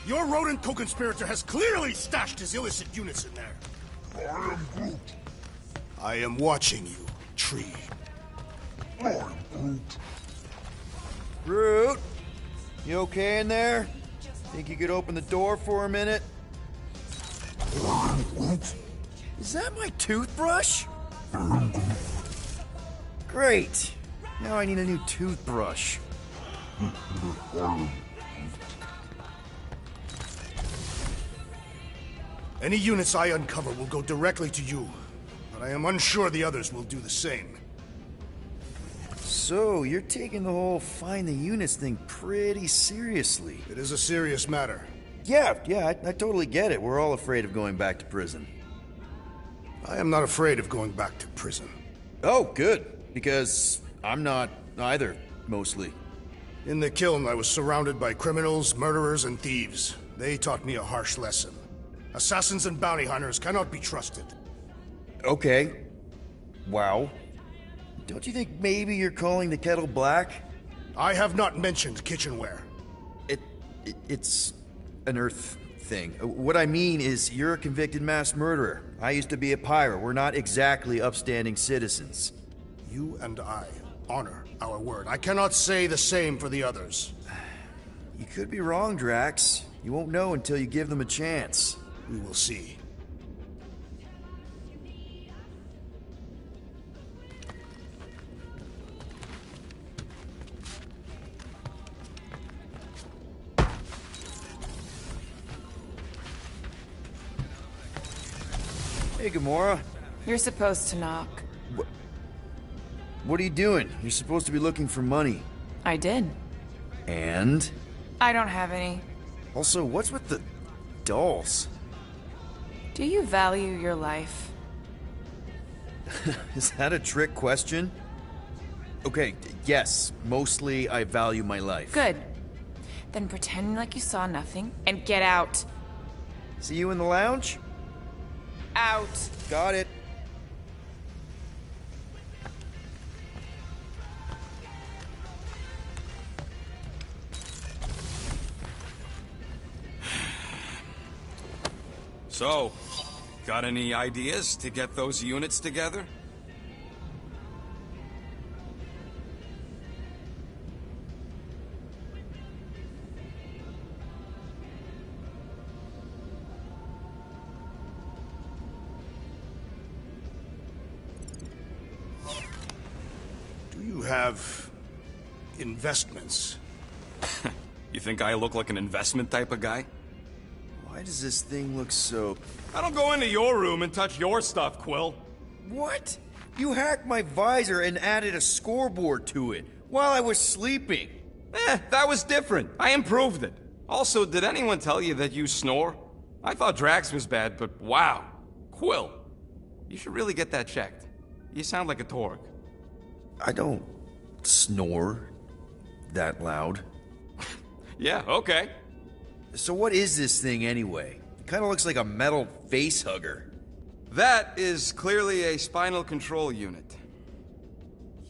Your rodent co-conspirator has clearly stashed his illicit units in there. I am Groot. I am watching you, tree. I am Groot. Groot, you okay in there? Think you could open the door for a minute? Is that my toothbrush? Great. Now I need a new toothbrush. Any units I uncover will go directly to you, but I am unsure the others will do the same. So, you're taking the whole find the units thing pretty seriously. It is a serious matter. Yeah, I totally get it. We're all afraid of going back to prison. I am not afraid of going back to prison. Oh, good. Because I'm not either, mostly. In the kiln, I was surrounded by criminals, murderers, and thieves. They taught me a harsh lesson. Assassins and bounty hunters cannot be trusted. Okay. Wow. Don't you think maybe you're calling the kettle black? I have not mentioned kitchenware. It's an Earth thing. What I mean is, you're a convicted mass murderer. I used to be a pirate. We're not exactly upstanding citizens. You and I honor our word. I cannot say the same for the others. You could be wrong, Drax. You won't know until you give them a chance. We will see. Hey, Gamora. You're supposed to knock. What are you doing? You're supposed to be looking for money. I did. And? I don't have any. Also, what's with the dolls? Do you value your life? Is that a trick question? Okay, yes, mostly I value my life. Good. Then pretend like you saw nothing and get out. See you in the lounge? Out. Got it. So, got any ideas to get those units together? Do you have investments? You think I look like an investment type of guy? Why does this thing look so... I don't go into your room and touch your stuff, Quill. What? You hacked my visor and added a scoreboard to it while I was sleeping. That was different. I improved it. Also, did anyone tell you that you snore? I thought Drax was bad, but wow. Quill, you should really get that checked. You sound like a Torg. I don't snore that loud. Yeah, okay. So what is this thing anyway? It kind of looks like a metal face hugger. That is clearly a spinal control unit.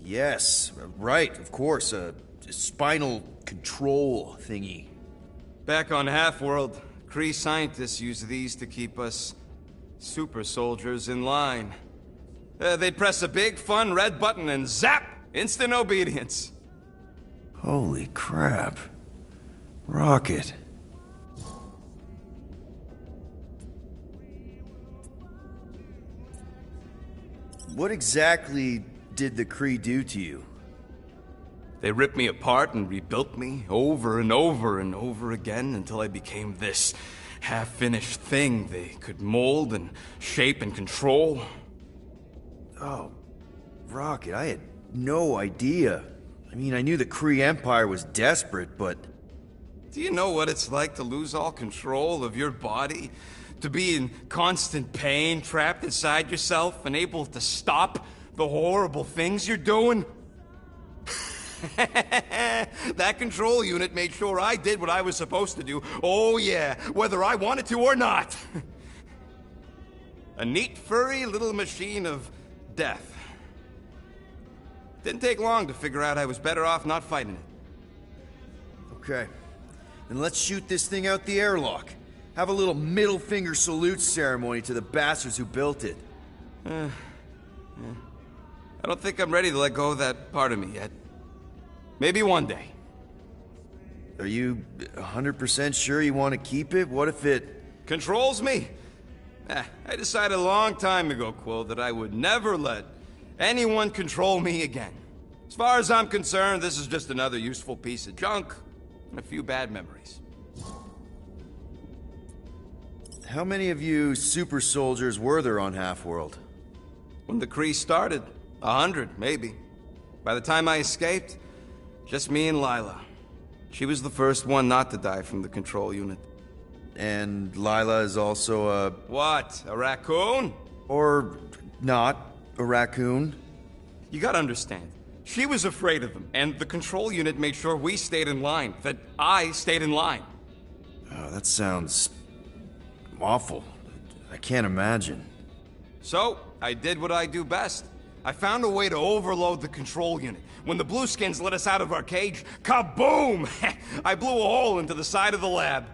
Yes, right, of course, a spinal control thingy. Back on Half-World, Kree scientists use these to keep us super soldiers in line. They'd press a big, fun red button and zap! Instant obedience. Holy crap. Rocket. What exactly did the Kree do to you? They ripped me apart and rebuilt me over and over and over again until I became this half-finished thing they could mold and shape and control. Oh, Rocket, I had no idea. I mean, I knew the Kree Empire was desperate, but... Do you know what it's like to lose all control of your body? To be in constant pain, trapped inside yourself, unable to stop the horrible things you're doing? That control unit made sure I did what I was supposed to do. Oh yeah, whether I wanted to or not. A neat, furry little machine of death. Didn't take long to figure out I was better off not fighting it. Okay. Then let's shoot this thing out the airlock. Have a little middle finger salute ceremony to the bastards who built it. I don't think I'm ready to let go of that part of me yet. Maybe one day. Are you 100% sure you want to keep it? What if it... Controls me? I decided a long time ago, Quill, that I would never let anyone control me again. As far as I'm concerned, this is just another useful piece of junk and a few bad memories. How many of you super soldiers were there on Half-World? When the Kree started, 100, maybe. By the time I escaped, just me and Lila. She was the first one not to die from the control unit. And Lila is also a... What? A raccoon? Or not a raccoon? You gotta understand. She was afraid of them, and the control unit made sure we stayed in line, that I stayed in line. Oh, that sounds... awful. I can't imagine. So, I did what I do best. I found a way to overload the control unit. When the Blueskins let us out of our cage, kaboom! I blew a hole into the side of the lab.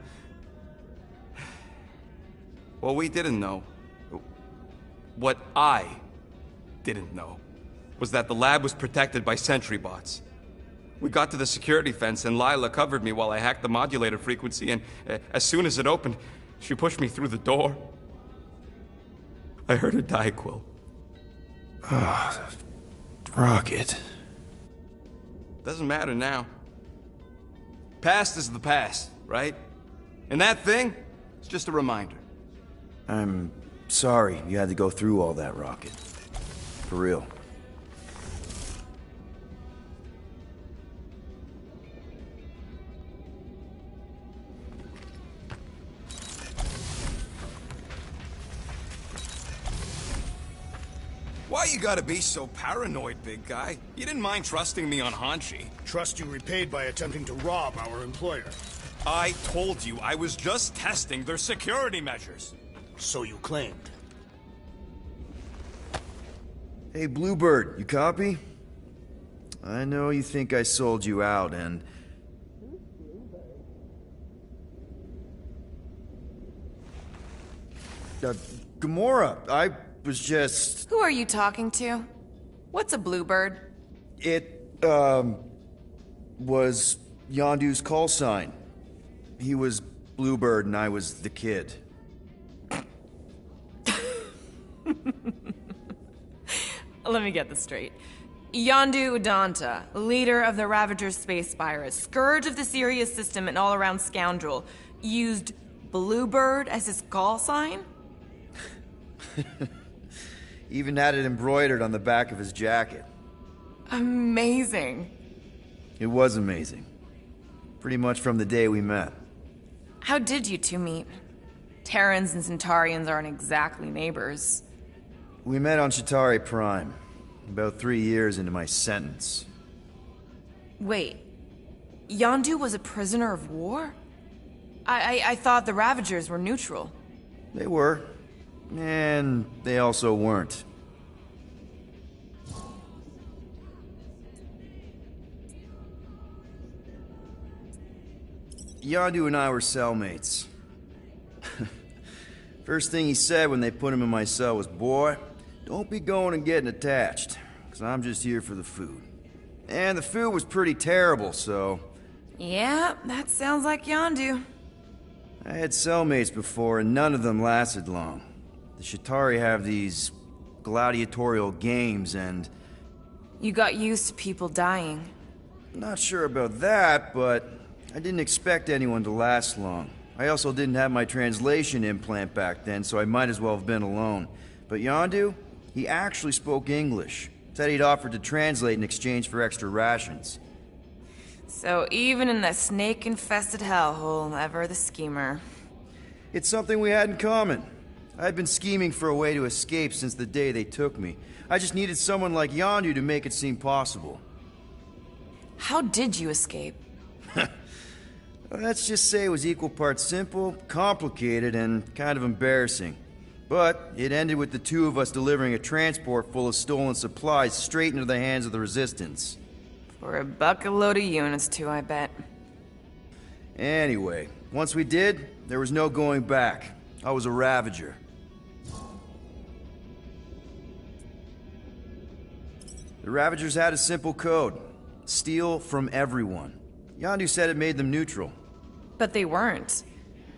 What we didn't know, what I didn't know, was that the lab was protected by sentry bots. We got to the security fence and Lila covered me while I hacked the modulator frequency, and as soon as it opened, she pushed me through the door. I heard her die, Quill. Ah, Rocket. Doesn't matter now. Past is the past, right? And that thing, it's just a reminder. I'm sorry you had to go through all that, Rocket. For real. Why you gotta be so paranoid, big guy? You didn't mind trusting me on Hanshi. Trust you repaid by attempting to rob our employer. I told you I was just testing their security measures. So you claimed. Hey, Bluebird, you copy? I know you think I sold you out, and... Gamora, I was just... Who are you talking to? What's a bluebird? It, was Yondu's call sign. He was Bluebird and I was the kid. Let me get this straight. Yondu Udanta, leader of the Ravagers space virus, scourge of the Sirius system and all-around scoundrel, used Bluebird as his call sign? Even had it embroidered on the back of his jacket. Amazing. It was amazing. Pretty much from the day we met. How did you two meet? Terrans and Centaurians aren't exactly neighbors. We met on Chitauri Prime, about 3 years into my sentence. Wait, Yondu was a prisoner of war? I thought the Ravagers were neutral. They were. And they also weren't. Yondu and I were cellmates. First thing he said when they put him in my cell was, "Boy, don't be going and getting attached, because I'm just here for the food." And the food was pretty terrible, so... Yeah, that sounds like Yondu. I had cellmates before, and none of them lasted long. The Chitauri have these gladiatorial games, and... You got used to people dying. Not sure about that, but I didn't expect anyone to last long. I also didn't have my translation implant back then, so I might as well have been alone. But Yondu, he actually spoke English. Said he'd offered to translate in exchange for extra rations. So even in that snake-infested hellhole, ever the schemer. It's something we had in common. I'd been scheming for a way to escape since the day they took me. I just needed someone like Yondu to make it seem possible. How did you escape? Let's just say it was equal parts simple, complicated, and kind of embarrassing. But it ended with the two of us delivering a transport full of stolen supplies straight into the hands of the Resistance. For a bucket load of units too, I bet. Anyway, once we did, there was no going back. I was a Ravager. The Ravagers had a simple code. Steal from everyone. Yondu said it made them neutral. But they weren't.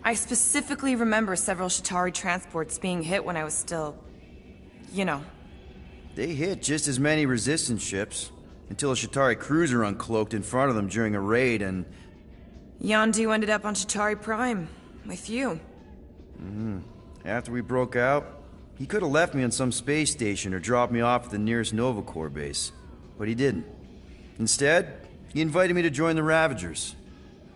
I specifically remember several Chitauri transports being hit when I was still... you know. They hit just as many Resistance ships, until a Chitauri cruiser uncloaked in front of them during a raid and... Yondu ended up on Chitauri Prime, with you. After we broke out, he could have left me on some space station or dropped me off at the nearest Nova Corps base. But he didn't. Instead, he invited me to join the Ravagers.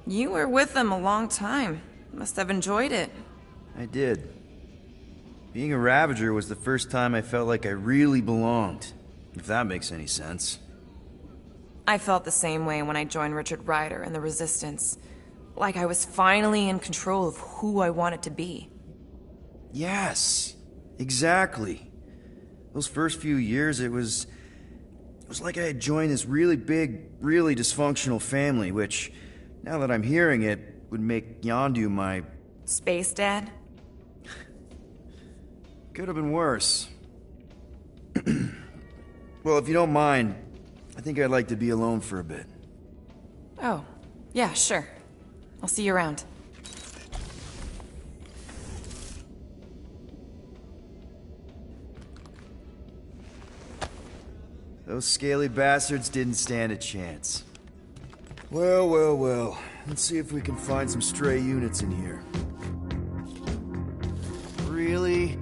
You were with them a long time. Must have enjoyed it. I did. Being a Ravager was the first time I felt like I really belonged, if that makes any sense. I felt the same way when I joined Richard Ryder and the Resistance. Like I was finally in control of who I wanted to be. Yes, exactly. Those first few years, it was like I had joined this really big, really dysfunctional family, which, now that I'm hearing it, would make Yondu my... Space Dad? Could have been worse. Well, if you don't mind, I think I'd like to be alone for a bit. Oh, yeah, sure. I'll see you around. Those scaly bastards didn't stand a chance. Well, well, well. Let's see if we can find some stray units in here. Really?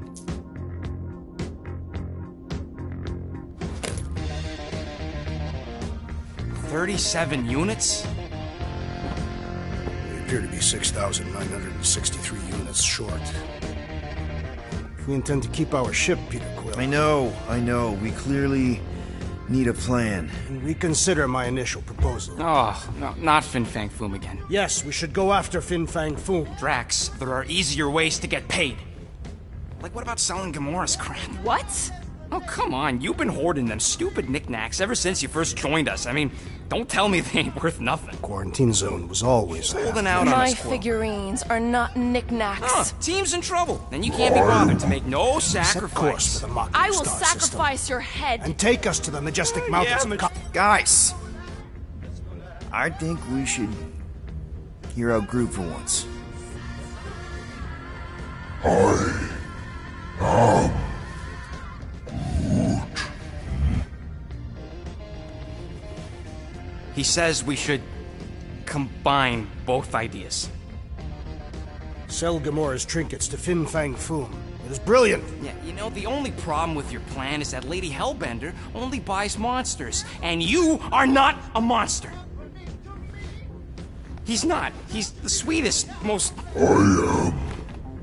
$37 units? We appear to be 6,963 units short. If we intend to keep our ship, Peter Quill, I know. We clearly need a plan. Reconsider my initial proposal. Oh, no, not Fin Fang Foom again. Yes, we should go after Fin Fang Foom. Drax, there are easier ways to get paid. Like, what about selling Gamora's crap? What? Oh, come on. You've been hoarding them stupid knickknacks ever since you first joined us. I mean, don't tell me they ain't worth nothing. Quarantine zone was always there. Holding out on My us, Quill. figurines are not knickknacks. Team's in trouble, and you can't be bothered to make no Set course sacrifice. for the Mocking I will Star sacrifice system. your head. And take us to the majestic mountains of Guys! I think we should hear out Groot for once. He says we should combine both ideas. Sell Gamora's trinkets to Fin Fang Foom. It is brilliant. Yeah, you know, the only problem with your plan is that Lady Hellbender only buys monsters, and you are not a monster. He's not. He's the sweetest, most... I am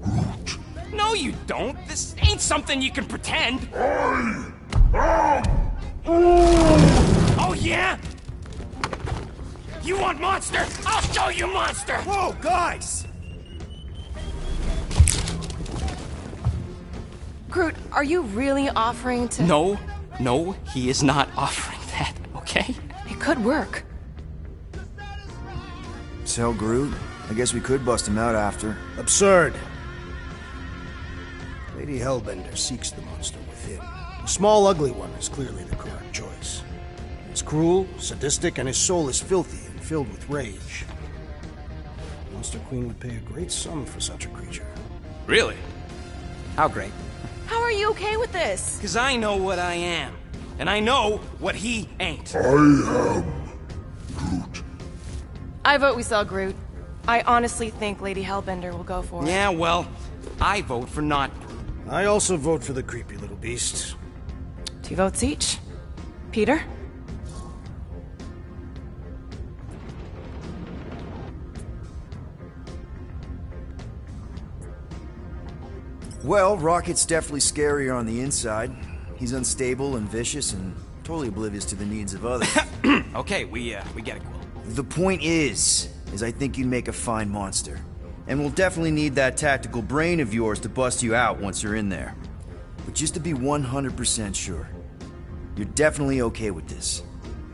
Groot. No, you don't. This ain't something you can pretend. I am Oh, yeah? You want monster? I'll show you monster! Whoa, guys! Groot, are you really offering to... No, he is not offering that, okay? It could work. Sell Groot? I guess we could bust him out after. Absurd. Lady Hellbender seeks the monster within. The small, ugly one is clearly the correct choice. It's cruel, sadistic, and his soul is filthy and filled with rage. Monster Queen would pay a great sum for such a creature. Really? How great? How are you okay with this? Because I know what I am. And I know what he ain't. I am Groot. I vote we sell Groot. I honestly think Lady Hellbender will go for it. Yeah, well, I vote for not. I also vote for the creepy little beast. 2 votes each. Peter? Well, Rocket's definitely scarier on the inside. He's unstable and vicious and totally oblivious to the needs of others. Okay, we get it, Quill. The point is I think you'd make a fine monster. And we'll definitely need that tactical brain of yours to bust you out once you're in there. But just to be 100% sure, you're definitely okay with this.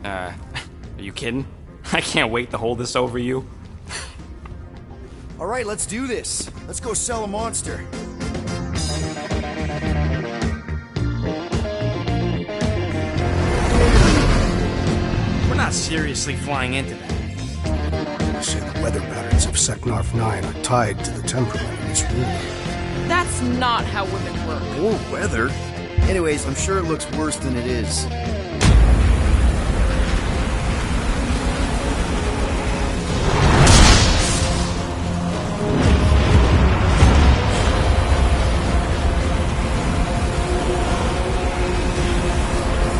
Are you kidding? I can't wait to hold this over you. Alright, let's do this. Let's go sell a monster. We're not seriously flying into that. I say the weather patterns of Seknarf 9 are tied to the temperament of this ruler. That's not how women work. Or weather. Anyways, I'm sure it looks worse than it is.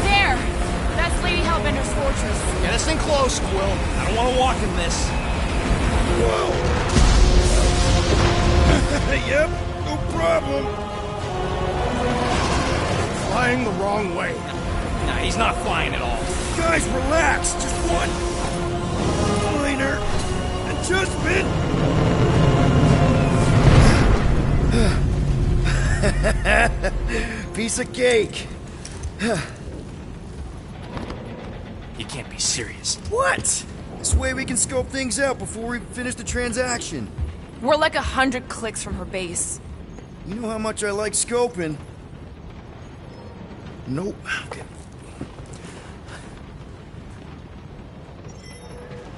There! That's Lady Hellbender's fortress. Get us in close, Quill. I don't want to walk in this. Yep, no problem. Flying the wrong way. Nah, he's not flying at all. Guys, relax. Just one minor adjustment. Piece of cake. You can't be serious. What? This way we can scope things out before we finish the transaction. We're like 100 clicks from her base. You know how much I like scoping. Nope. Okay.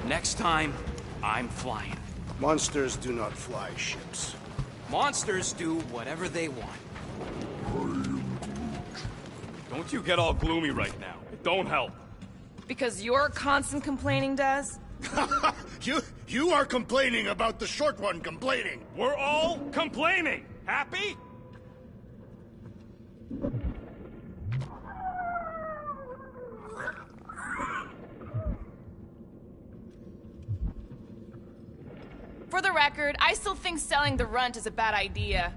Next time, I'm flying. Monsters do not fly ships. Monsters do whatever they want. Don't you get all gloomy right now. It don't help. Because your constant complaining does? You are complaining about the short one complaining. We're all complaining. Happy? For the record, I still think selling the runt is a bad idea.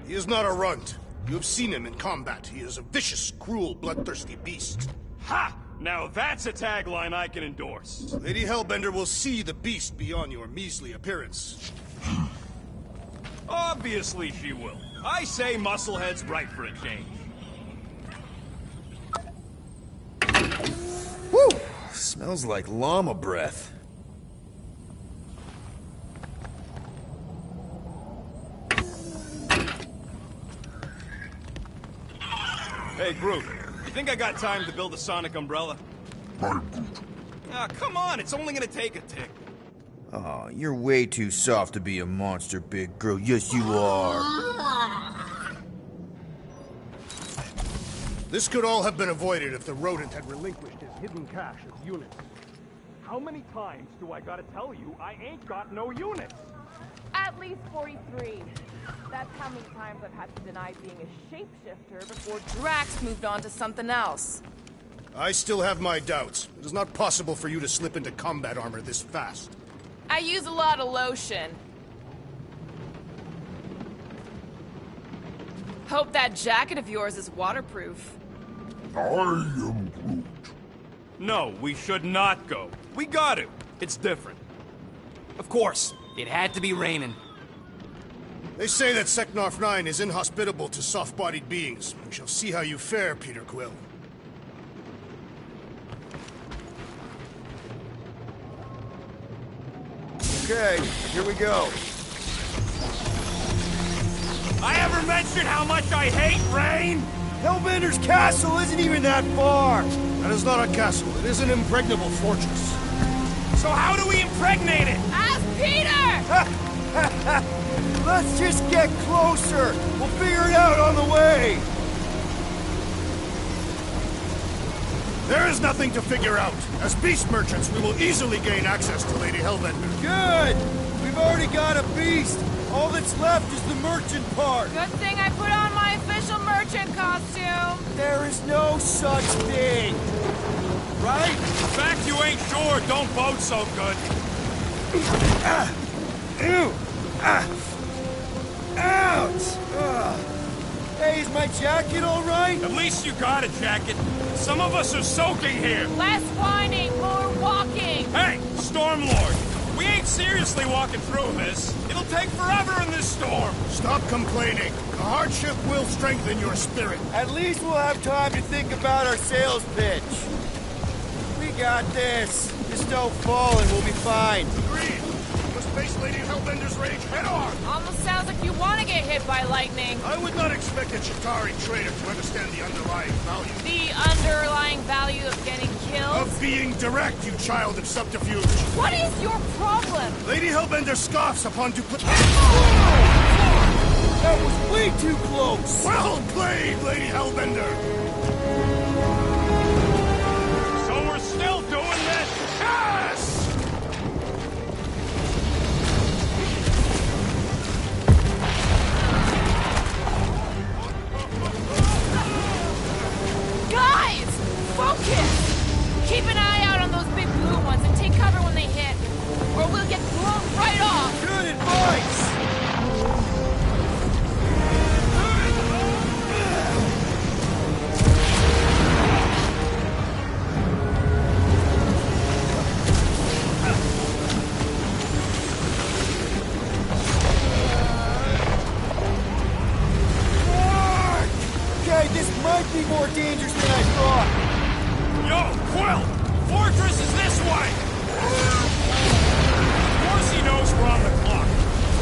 He is not a runt. You have seen him in combat. He is a vicious, cruel, bloodthirsty beast. Ha! Now that's a tagline I can endorse. Lady Hellbender will see the beast beyond your measly appearance. Obviously she will. I say Musclehead's right for a change. Whew! Smells like llama breath. Hey, Groot. You think I got time to build a sonic umbrella? Ah, come on, it's only gonna take a tick. Oh, you're way too soft to be a monster, big girl. Yes, you are. This could all have been avoided if the rodent had relinquished his hidden cache of units. How many times do I gotta tell you I ain't got no units? At least 43. That's how many times I've had to deny being a shapeshifter before Drax moved on to something else. I still have my doubts. It is not possible for you to slip into combat armor this fast. I use a lot of lotion. Hope that jacket of yours is waterproof. I am Groot. No, we should not go. We got to. It's different. Of course, it had to be raining. They say that Seknarf 9 is inhospitable to soft-bodied beings. We shall see how you fare, Peter Quill. Okay, here we go. I ever mentioned how much I hate rain? Hellbender's castle isn't even that far. That is not a castle. It is an impregnable fortress. So how do we impregnate it? Ask Peter! Let's just get closer. We'll figure it out on the way. There is nothing to figure out. As beast merchants, we will easily gain access to Lady Hellbender. Good. We've already got a beast. All that's left is the merchant part. Good thing I put on my official merchant costume. There is no such thing. Right? In fact, you ain't sure. Don't vote so good. Ew. Ouch. Hey, is my jacket all right? At least you got a jacket. Some of us are soaking here. Less whining, more walking. Hey, Stormlord. We ain't seriously walking through this. It'll take forever in this storm. Stop complaining. The hardship will strengthen your spirit. At least we'll have time to think about our sales pitch. We got this. Just don't fall and we'll be fine. Agreed. We must face Lady Hellbender's rage head on. Almost sounds like you want to get hit by lightning. I would not expect a Chitauri trader to understand the underlying value. The underlying value of getting killed? Of being direct, you child of subterfuge. What is your problem? Lady Hellbender scoffs upon duplicity. That was way too close. Well played, Lady Hellbender. So we're still doing this? Yes! Guys! Focus! Keep an eye out on those big blue ones and take cover when they hit, or we'll get blown right off! Good advice! Okay, this might be more dangerous than I thought. Yo, Quill! Fortress is this way! Of course he knows we're on the clock.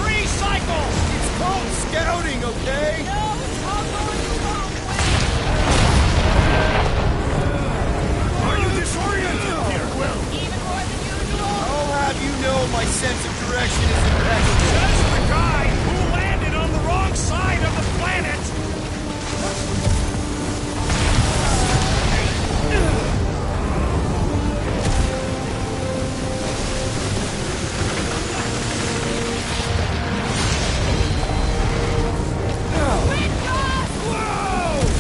3 cycles! It's called scouting, okay? No, it's all going the wrong way! Are you disoriented, Peter Quill? Even more than usual? I'll have you know my sense of direction is impeccable. Says the guy who landed on the wrong side of the planet!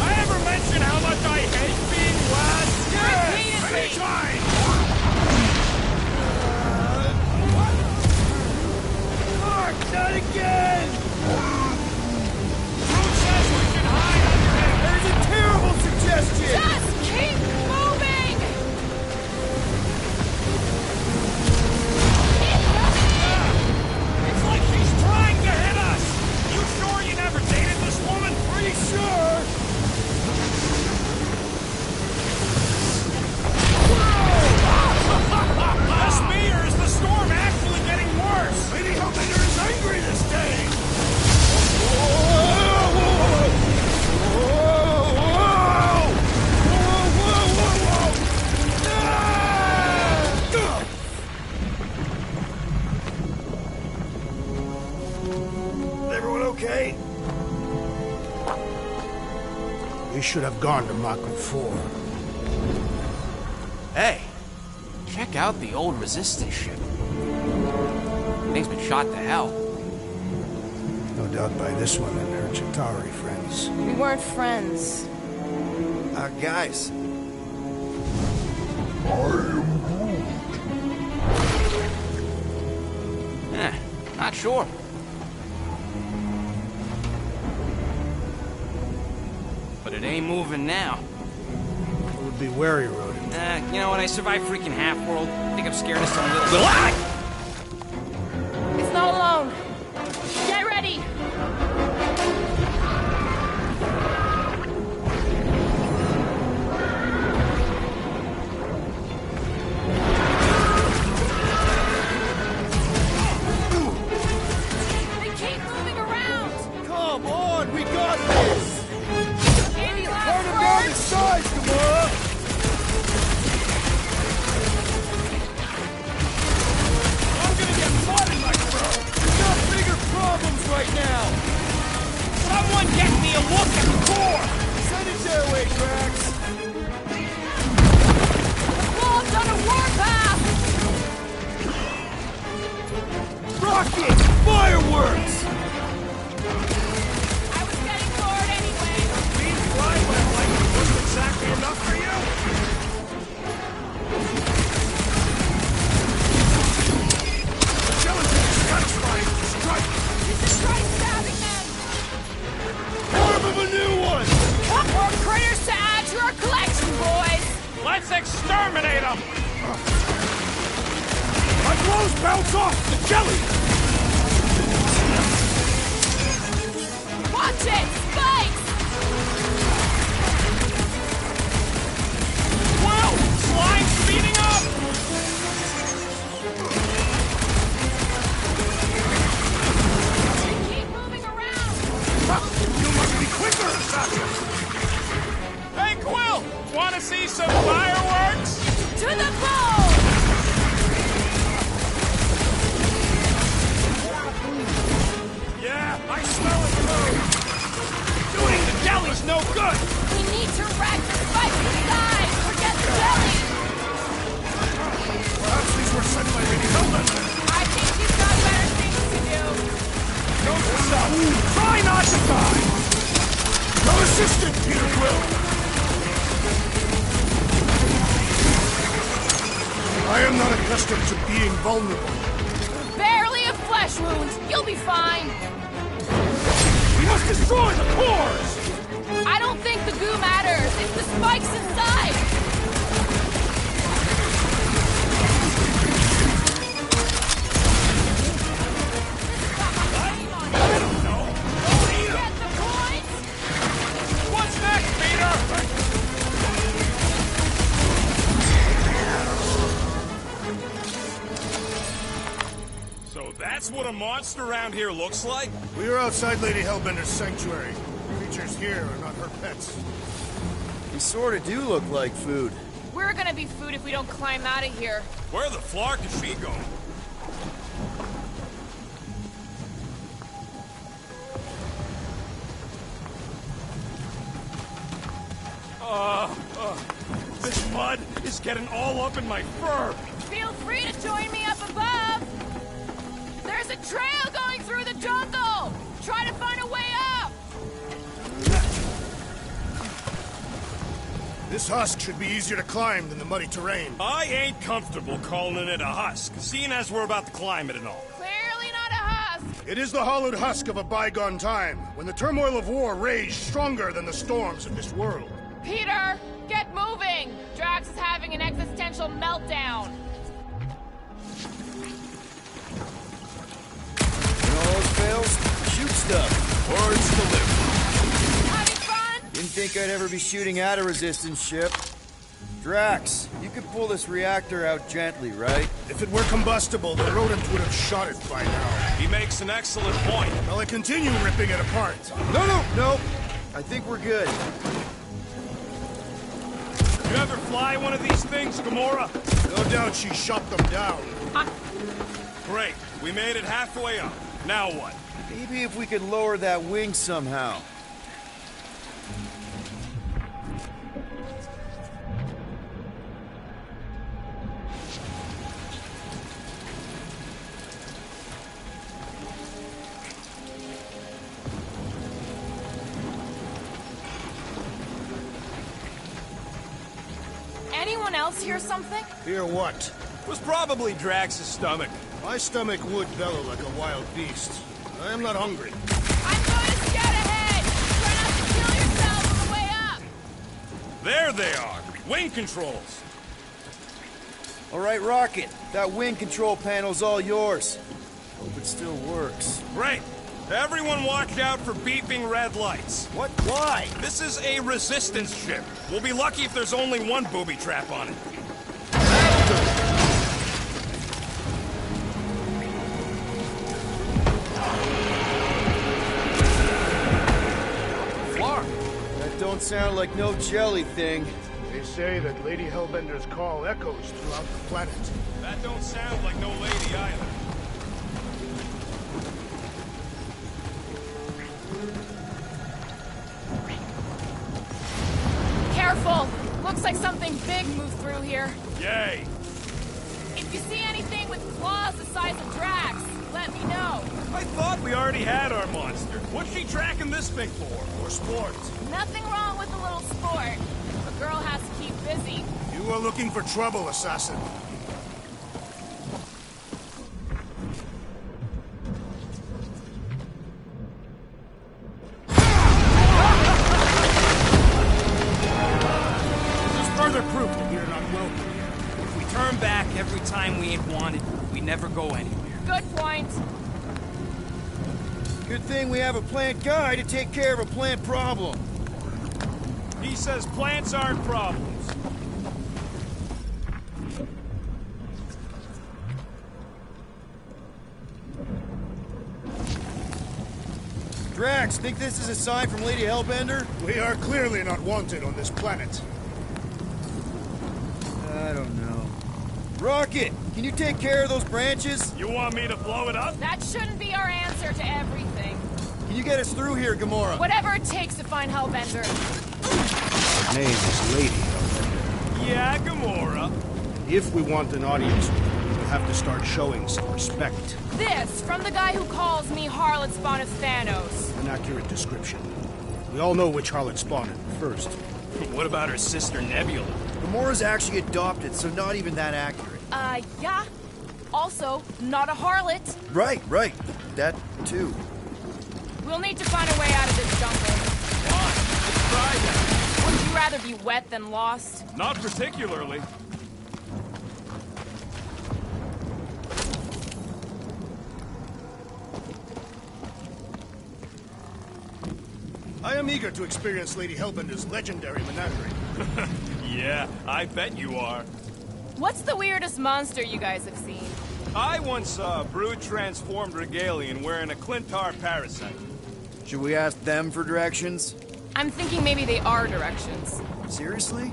I ever mention how much I hate being last? Repeatedly! Anytime! We should have gone to Mako 4. Hey, check out the old Resistance ship. Thing's been shot to hell. No doubt by this one and her Chitauri friends. We weren't friends. Guys. Not sure. But it ain't moving now. It would be wary, rodent. You know what? I survived freaking Half-World. I think I'm scared of some little... It's not alone. Get ready! They keep moving around! Come on, we got this! Any Turn last him down to words? size, Gamora! I'm gonna get blood in my throat! We got bigger problems right now! Someone get me a look at the core! Send it their way, Drax! Wolves on a warpath! Rockets! Fireworks! I was getting bored anyway. Being flying by lightning wasn't exactly enough for you? Gelatin is satisfying to strike! You should try stabbing them. Form of a new one! More critters to add to our collection, boys. Let's exterminate them! My clothes bounce off the jelly! Watch it! Spikes! Whoa! Slime speeding up! They keep moving around. You must be quicker, Sasha! Hey, Quill! Wanna see some fireworks? To the bone! Yeah, I smell it, too! Doing the jelly's no good! We need to wreck the spikes inside. Forget the jelly. Perhaps these were sent by Lady Hellbender. I think she's got better things to do. Note to self, try not to die! No assistant, Peter Quill! I am not accustomed to being vulnerable. Barely a flesh wound. You'll be fine. We must destroy the cores! I don't think the goo matters. It's the spikes inside. I don't know. Get the point? What's next, Peter? So that's what a monster around here looks like? We are outside Lady Hellbender's sanctuary. Creatures here are not her pets. We sort of do look like food. We're gonna be food if we don't climb out of here. Where the flark is she going? This mud is getting all up in my fur. Feel free to join me up above. There's a trail going through the jungle. Try to find a way up. This husk should be easier to climb than the muddy terrain. I ain't comfortable calling it a husk, seeing as we're about to climb it and all. Clearly not a husk. It is the hollowed husk of a bygone time, when the turmoil of war raged stronger than the storms of this world. Peter, get moving. Drax is having an existential meltdown. When all else fails, shoot stuff. Words to live. Having fun? Didn't think I'd ever be shooting at a resistance ship. Drax, you could pull this reactor out gently, right? If it were combustible, the rodent would have shot it by now. He makes an excellent point. Will I continue ripping it apart? No. I think we're good. You ever fly one of these things, Gamora? No doubt she shot them down. Great. We made it halfway up. Now what? Maybe if we could lower that wing somehow. anyone else hear something? Hear what? It was probably Drax's stomach. My stomach would bellow like a wild beast. I am not hungry. I'm going to scout ahead! Try not to kill yourself on the way up! There they are. Wing controls. All right, Rocket. That wing control panel's all yours. Hope it still works. Great. Everyone watch out for beeping red lights. What? Why? This is a resistance ship. We'll be lucky if there's only one booby trap on it. Flar. That don't sound like no jelly thing. They say that Lady Hellbender's call echoes throughout the planet. That don't sound like no lady either. Careful! Looks like something big moved through here. Yay! If you see anything with claws the size of Drax, let me know. I thought we already had our monster. What's she tracking this thing for? For sport. Nothing wrong with a little sport. A girl has to keep busy. You are looking for trouble, assassin. Further proof that we are not welcome here. If we turn back every time we ain't wanted, we never go anywhere. Good point. Good thing we have a plant guy to take care of a plant problem. He says plants aren't problems. Drax, think this is a sign from Lady Hellbender? We are clearly not wanted on this planet. I don't know. Rocket, can you take care of those branches? You want me to blow it up? That shouldn't be our answer to everything. Can you get us through here, Gamora? Whatever it takes to find Hellbender. Her name is Lady Hellbender. Yeah, Gamora. If we want an audience, we'll have to start showing some respect. This, from the guy who calls me Harlot Spawn of Thanos. An accurate description. We all know which harlot spawned it first. What about her sister Nebula? Gamora's actually adopted, so not even that accurate. Yeah. Also, not a harlot. Right. That, too. We'll need to find a way out of this jungle. Why? Let's try that. Wouldn't you rather be wet than lost? Not particularly. I am eager to experience Lady Hellbender's legendary menagerie. Yeah, I bet you are. What's the weirdest monster you guys have seen? I once saw a brood-transformed Regalian wearing a Clintar parasite. Should we ask them for directions? I'm thinking maybe they are directions. Seriously?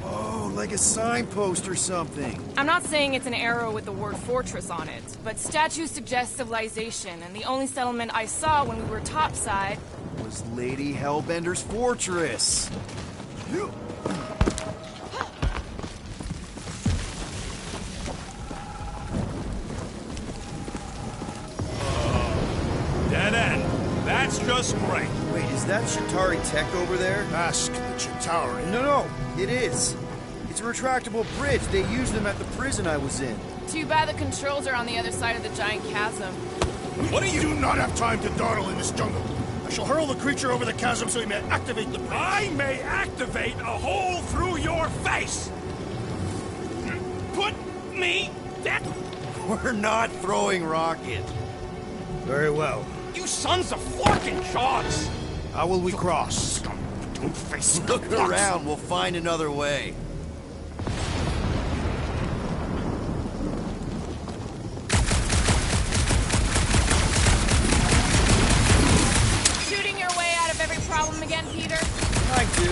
Oh, like a signpost or something. I'm not saying it's an arrow with the word fortress on it, but statues suggest civilization, and the only settlement I saw when we were topside was Lady Hellbender's fortress. Dead end. That's just great. Wait, is that Chitauri tech over there? Ask the Chitauri. No, it is. It's a retractable bridge. They used them at the prison I was in. Too bad the controls are on the other side of the giant chasm. What are you... do not have time to dawdle in this jungle. I shall hurl the creature over the chasm so he may activate the bridge. I may activate a hole through your face! Put me down! We're not throwing Rocket. Very well. You sons of forking jaws! How will we cross? Don't face Look around, we'll find another way. Shooting your way out of every problem again, Peter? I do.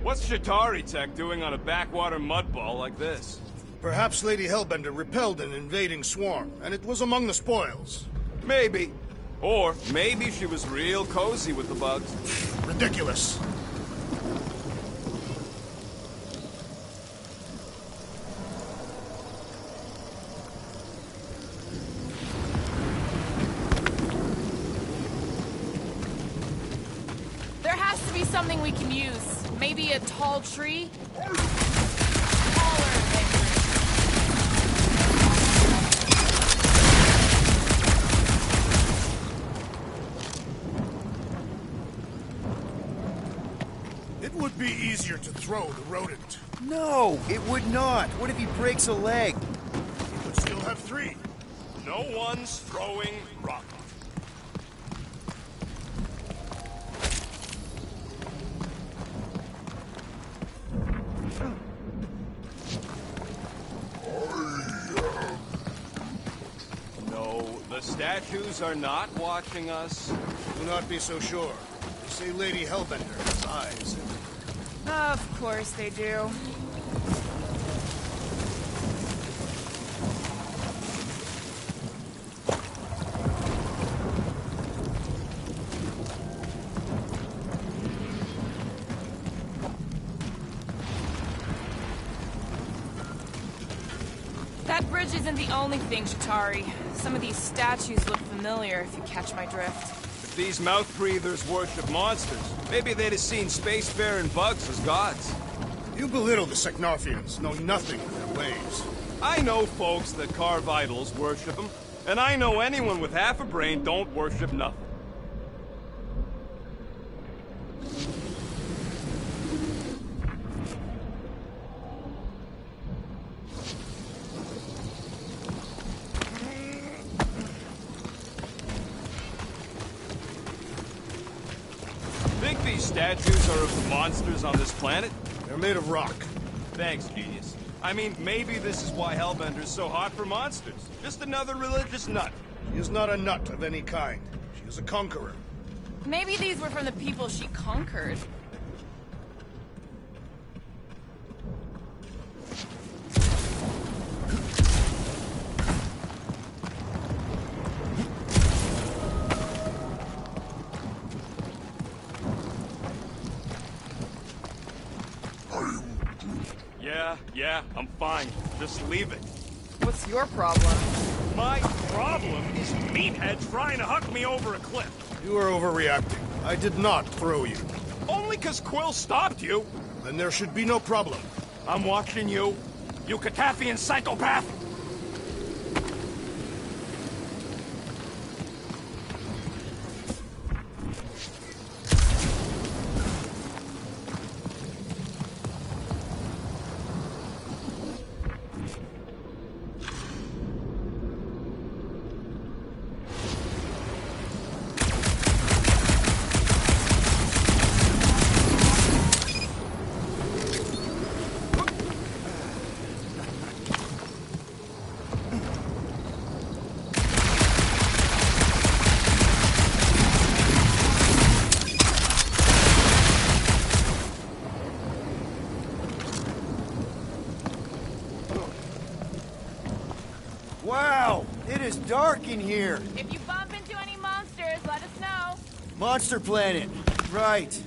What's Chitauri tech doing on a backwater mudball like this? Perhaps Lady Hellbender repelled an invading swarm, and it was among the spoils. Maybe. Or maybe she was real cozy with the bugs. Ridiculous. something we can use. Maybe a tall tree? It would be easier to throw the rodent. No, it would not. What if he breaks a leg? He would still have 3. No one's throwing rock. No, the statues are not watching us. Do not be so sure. You say Lady Hellbender has eyes. Of course they do. That bridge isn't the only thing, Shatari. Some of these statues look familiar, if you catch my drift. If these mouth breathers worship monsters, maybe they'd have seen spacefaring bugs as gods. You belittle the Seknarfians, knowing nothing of their ways. I know folks that carve idols worship them, and I know anyone with half a brain don't worship nothing. Think these statues are of the monsters on this planet? They're made of rock. Thanks, genius. I mean, maybe this is why Hellbender's so hot for monsters. Just another religious nut. She is not a nut of any kind. She is a conqueror. Maybe these were from the people she conquered. Yeah, I'm fine. Just leave it. What's your problem? My problem is meatheads trying to huck me over a cliff. You are overreacting. I did not throw you. Only 'cause Quill stopped you. Then there should be no problem. I'm watching you, you Katafian psychopath! Wow, it is dark in here. If you bump into any monsters, let us know. Monster Planet. Right.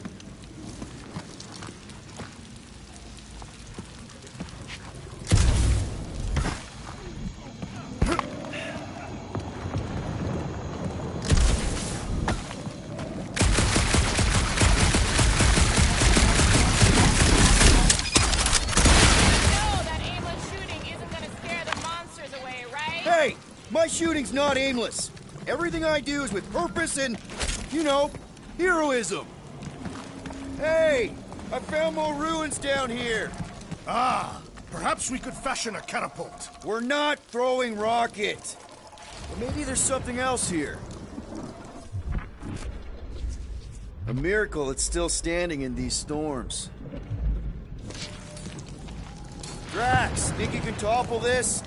Hey, my shooting's not aimless. Everything I do is with purpose and, you know, heroism. Hey, I found more ruins down here. Ah, perhaps we could fashion a catapult. We're not throwing rockets. But maybe there's something else here. A miracle it's still standing in these storms. Drax, think you can topple this?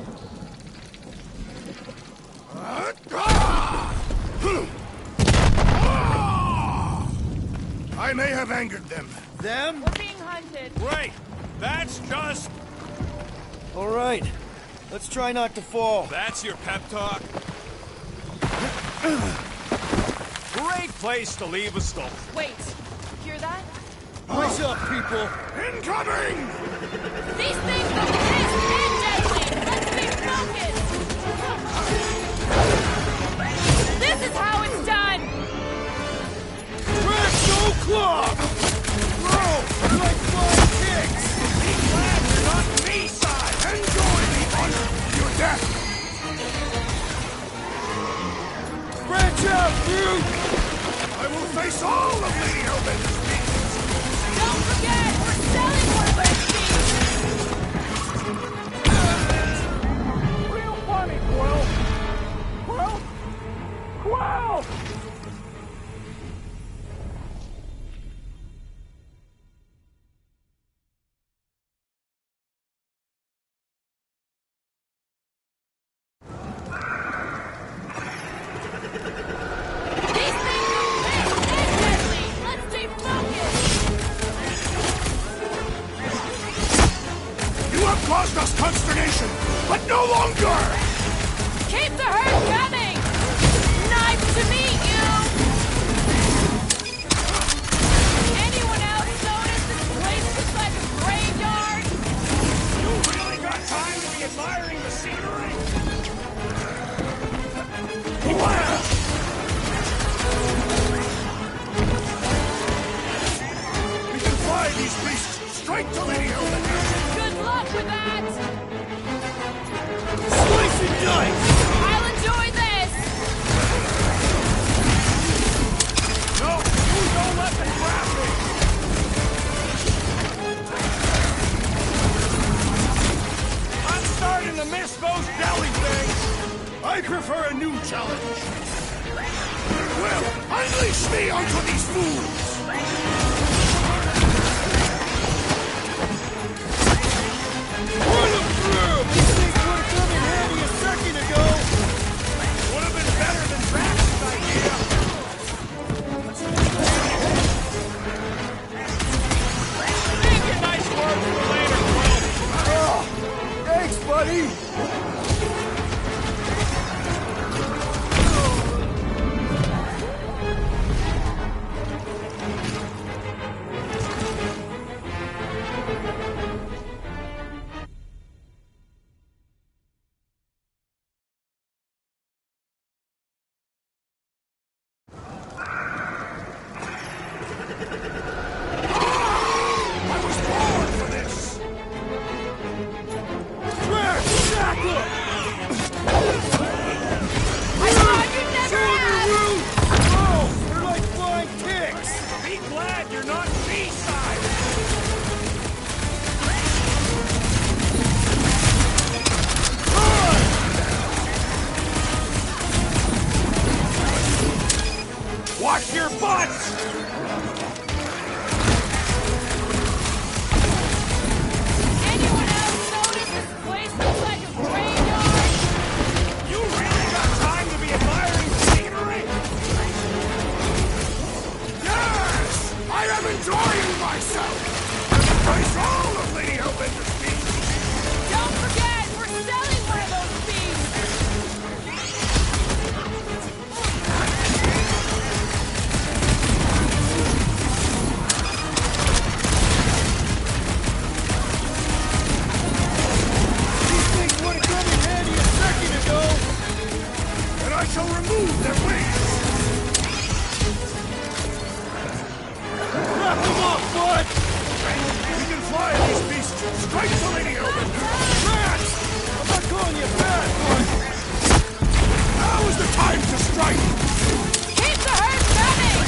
I may have angered them. Them? We're being hunted. Great! That's just... All right. Let's try not to fall. That's your pep talk? Great place to leave a stone. Wait, hear that? Brace up, people! Incoming! These things are pissed and deadly! Let's be focused! This is how it's done! Drax, no clock! no longer! Keep the herd coming! Nice to meet you! Anyone else notice this place looks like a graveyard? You really got time to be admiring the scenery? We can fly these beasts straight to Lady Hellbender! Good luck with that! Slice and dice! I'll enjoy this! No! Use no weapon grab me! I'm starting to miss those deli things! I prefer a new challenge. Well, unleash me onto these fools! Run them through! These things would have come in handy a second ago! Would have been better than Drax's idea! Make a nice word for later, Quill! Oh, thanks, buddy! Be glad you're not B-side! Watch your butts! Anyone else notice this place looks like a graveyard? You really got time to be admiring the scenery? Yes! I am enjoying myself! Embrace all of Lady Hellbender's beasts! Don't forget, we're selling one of those beasts! These things would have come in handy a second ago! And I shall remove their wings! Wrap them up, bud! We can fly these beasts straight to Lady Hellbender! Rats! I'm not calling you bad, bud! Now is the time to strike! Keep the herd coming!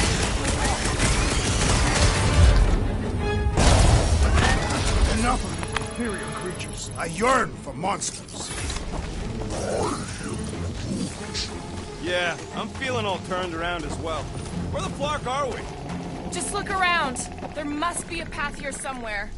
Enough of inferior creatures. I yearn for monsters. Yeah, I'm feeling all turned around as well. Where the flark are we? Just look around. There must be a path here somewhere.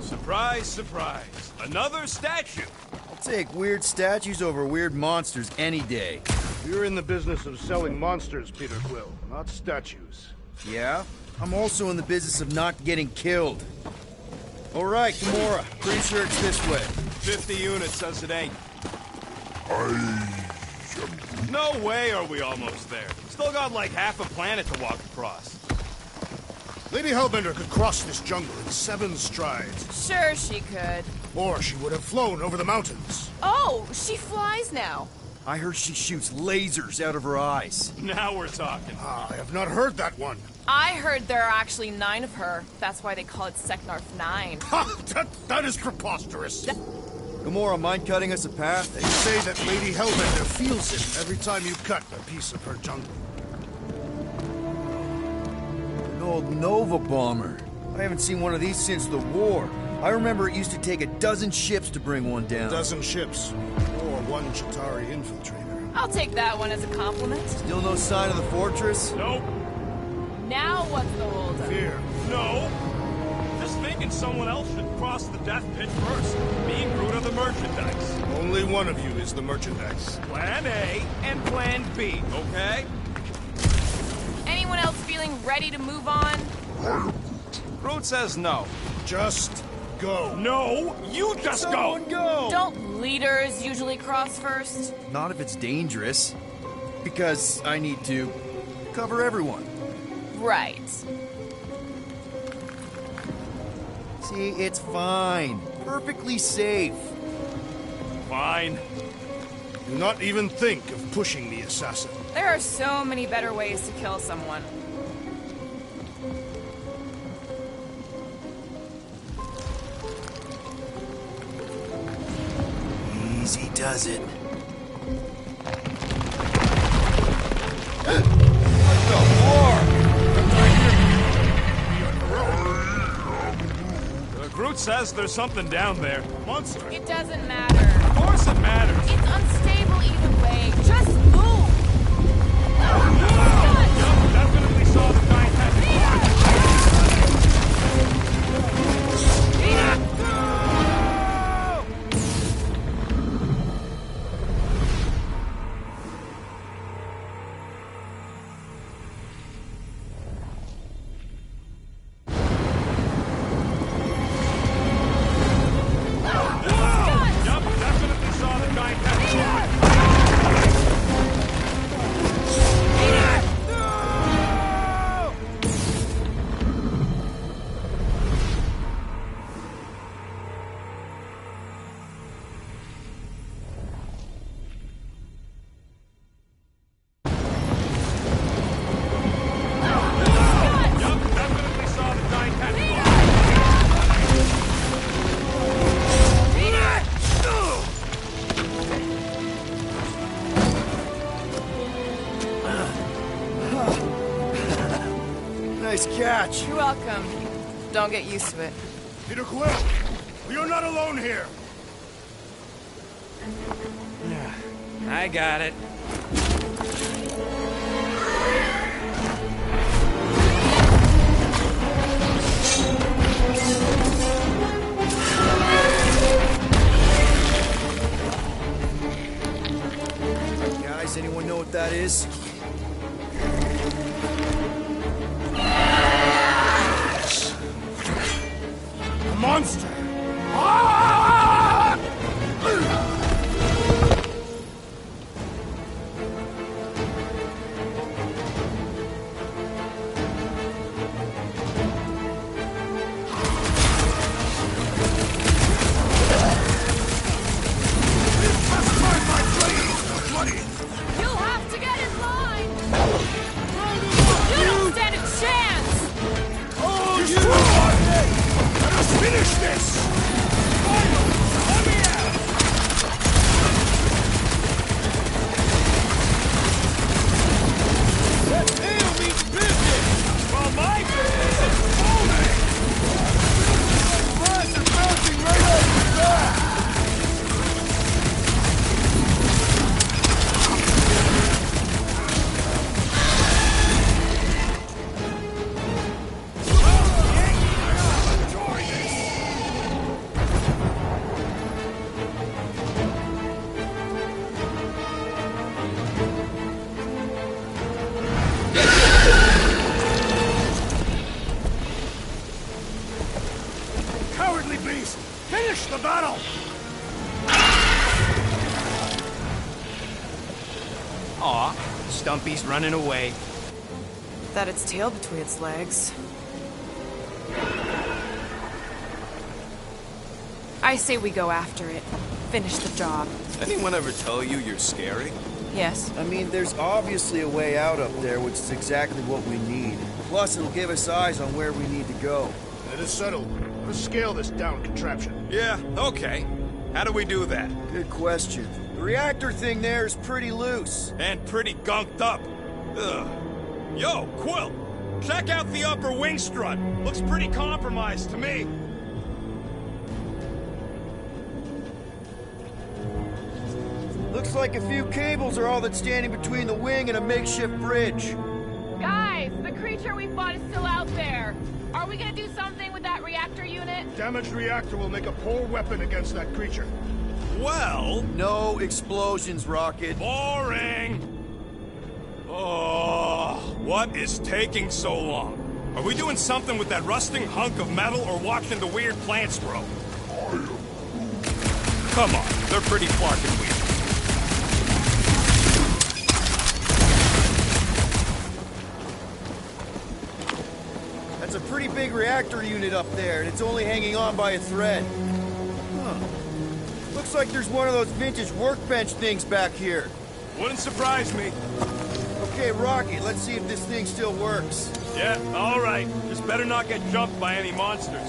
Surprise, surprise. Another statue. I'll take weird statues over weird monsters any day. You're in the business of selling monsters, Peter Quill, not statues. Yeah? I'm also in the business of not getting killed. All right, Gamora. Pretty sure it's this way. 50 units says it ain't. No way are we almost there. Still got like half a planet to walk across. Lady Hellbender could cross this jungle in 7 strides. Sure she could. Or she would have flown over the mountains. Oh, she flies now. I heard she shoots lasers out of her eyes. Now we're talking. I have not heard that one. I heard there are actually 9 of her. That's why they call it Seknarf 9. Ha! That is preposterous. Gamora, mind cutting us a path? They say that Lady Hellbender feels it every time you cut a piece of her jungle. An old Nova bomber. I haven't seen one of these since the war. I remember it used to take a dozen ships to bring one down. A dozen ships. Or one Chitauri infiltrator. I'll take that one as a compliment. Still no sign of the fortress? Nope. Now what's the holdup? Fear. No. Just thinking someone else should cross the death pit first. Me and Groot are the merchandise. Only one of you is the merchandise. Plan A and Plan B, okay? Anyone else feeling ready to move on? Groot says no. Just go. No, you just Someone go! Don't leaders usually cross first? Not if it's dangerous. Because I need to cover everyone. Right. See, it's fine. Perfectly safe. Fine. Do not even think of pushing the assassin. There are so many better ways to kill someone. Easy does it. Groot says there's something down there. Monster. It doesn't matter. Of course it matters. It's unstable either way. Just move! Definitely saw the giant Nice catch. You're welcome. Don't get used to it. Peter Quill, we are not alone here. I got it. Guys, anyone know what that is? A monster. You'll have to get in line! You don't stand a chance! Let us finish this! Let me out! That tail means business! Well, my business is booming! Birds are bouncing right off your back! Cowardly beast! Finish the battle! Aw, Stumpy's running away. That its tail between its legs. I say we go after it. Finish the job. Anyone ever tell you you're scary? Yes. I mean, there's obviously a way out up there, which is exactly what we need. Plus, it'll give us eyes on where we need to go. It is settled. Let's scale this down contraption. Yeah, okay. How do we do that? Good question. The reactor thing there is pretty loose. And pretty gunked up. Ugh. Yo, Quill! Check out the upper wing strut. Looks pretty compromised to me. Looks like a few cables are all that's standing between the wing and a makeshift bridge. Guys, the creature we fought is still out there. Are we gonna do something with that reactor unit? Damaged reactor will make a poor weapon against that creature. Well... No explosions, Rocket. Boring! Oh, what is taking so long? Are we doing something with that rusting hunk of metal or watching the weird plants grow? Come on, they're pretty fucking weird. That's a pretty big reactor unit up there, and it's only hanging on by a thread. Huh. Looks like there's one of those vintage workbench things back here. Wouldn't surprise me. Okay, Rocky, let's see if this thing still works. Yeah, all right. Just better not get jumped by any monsters.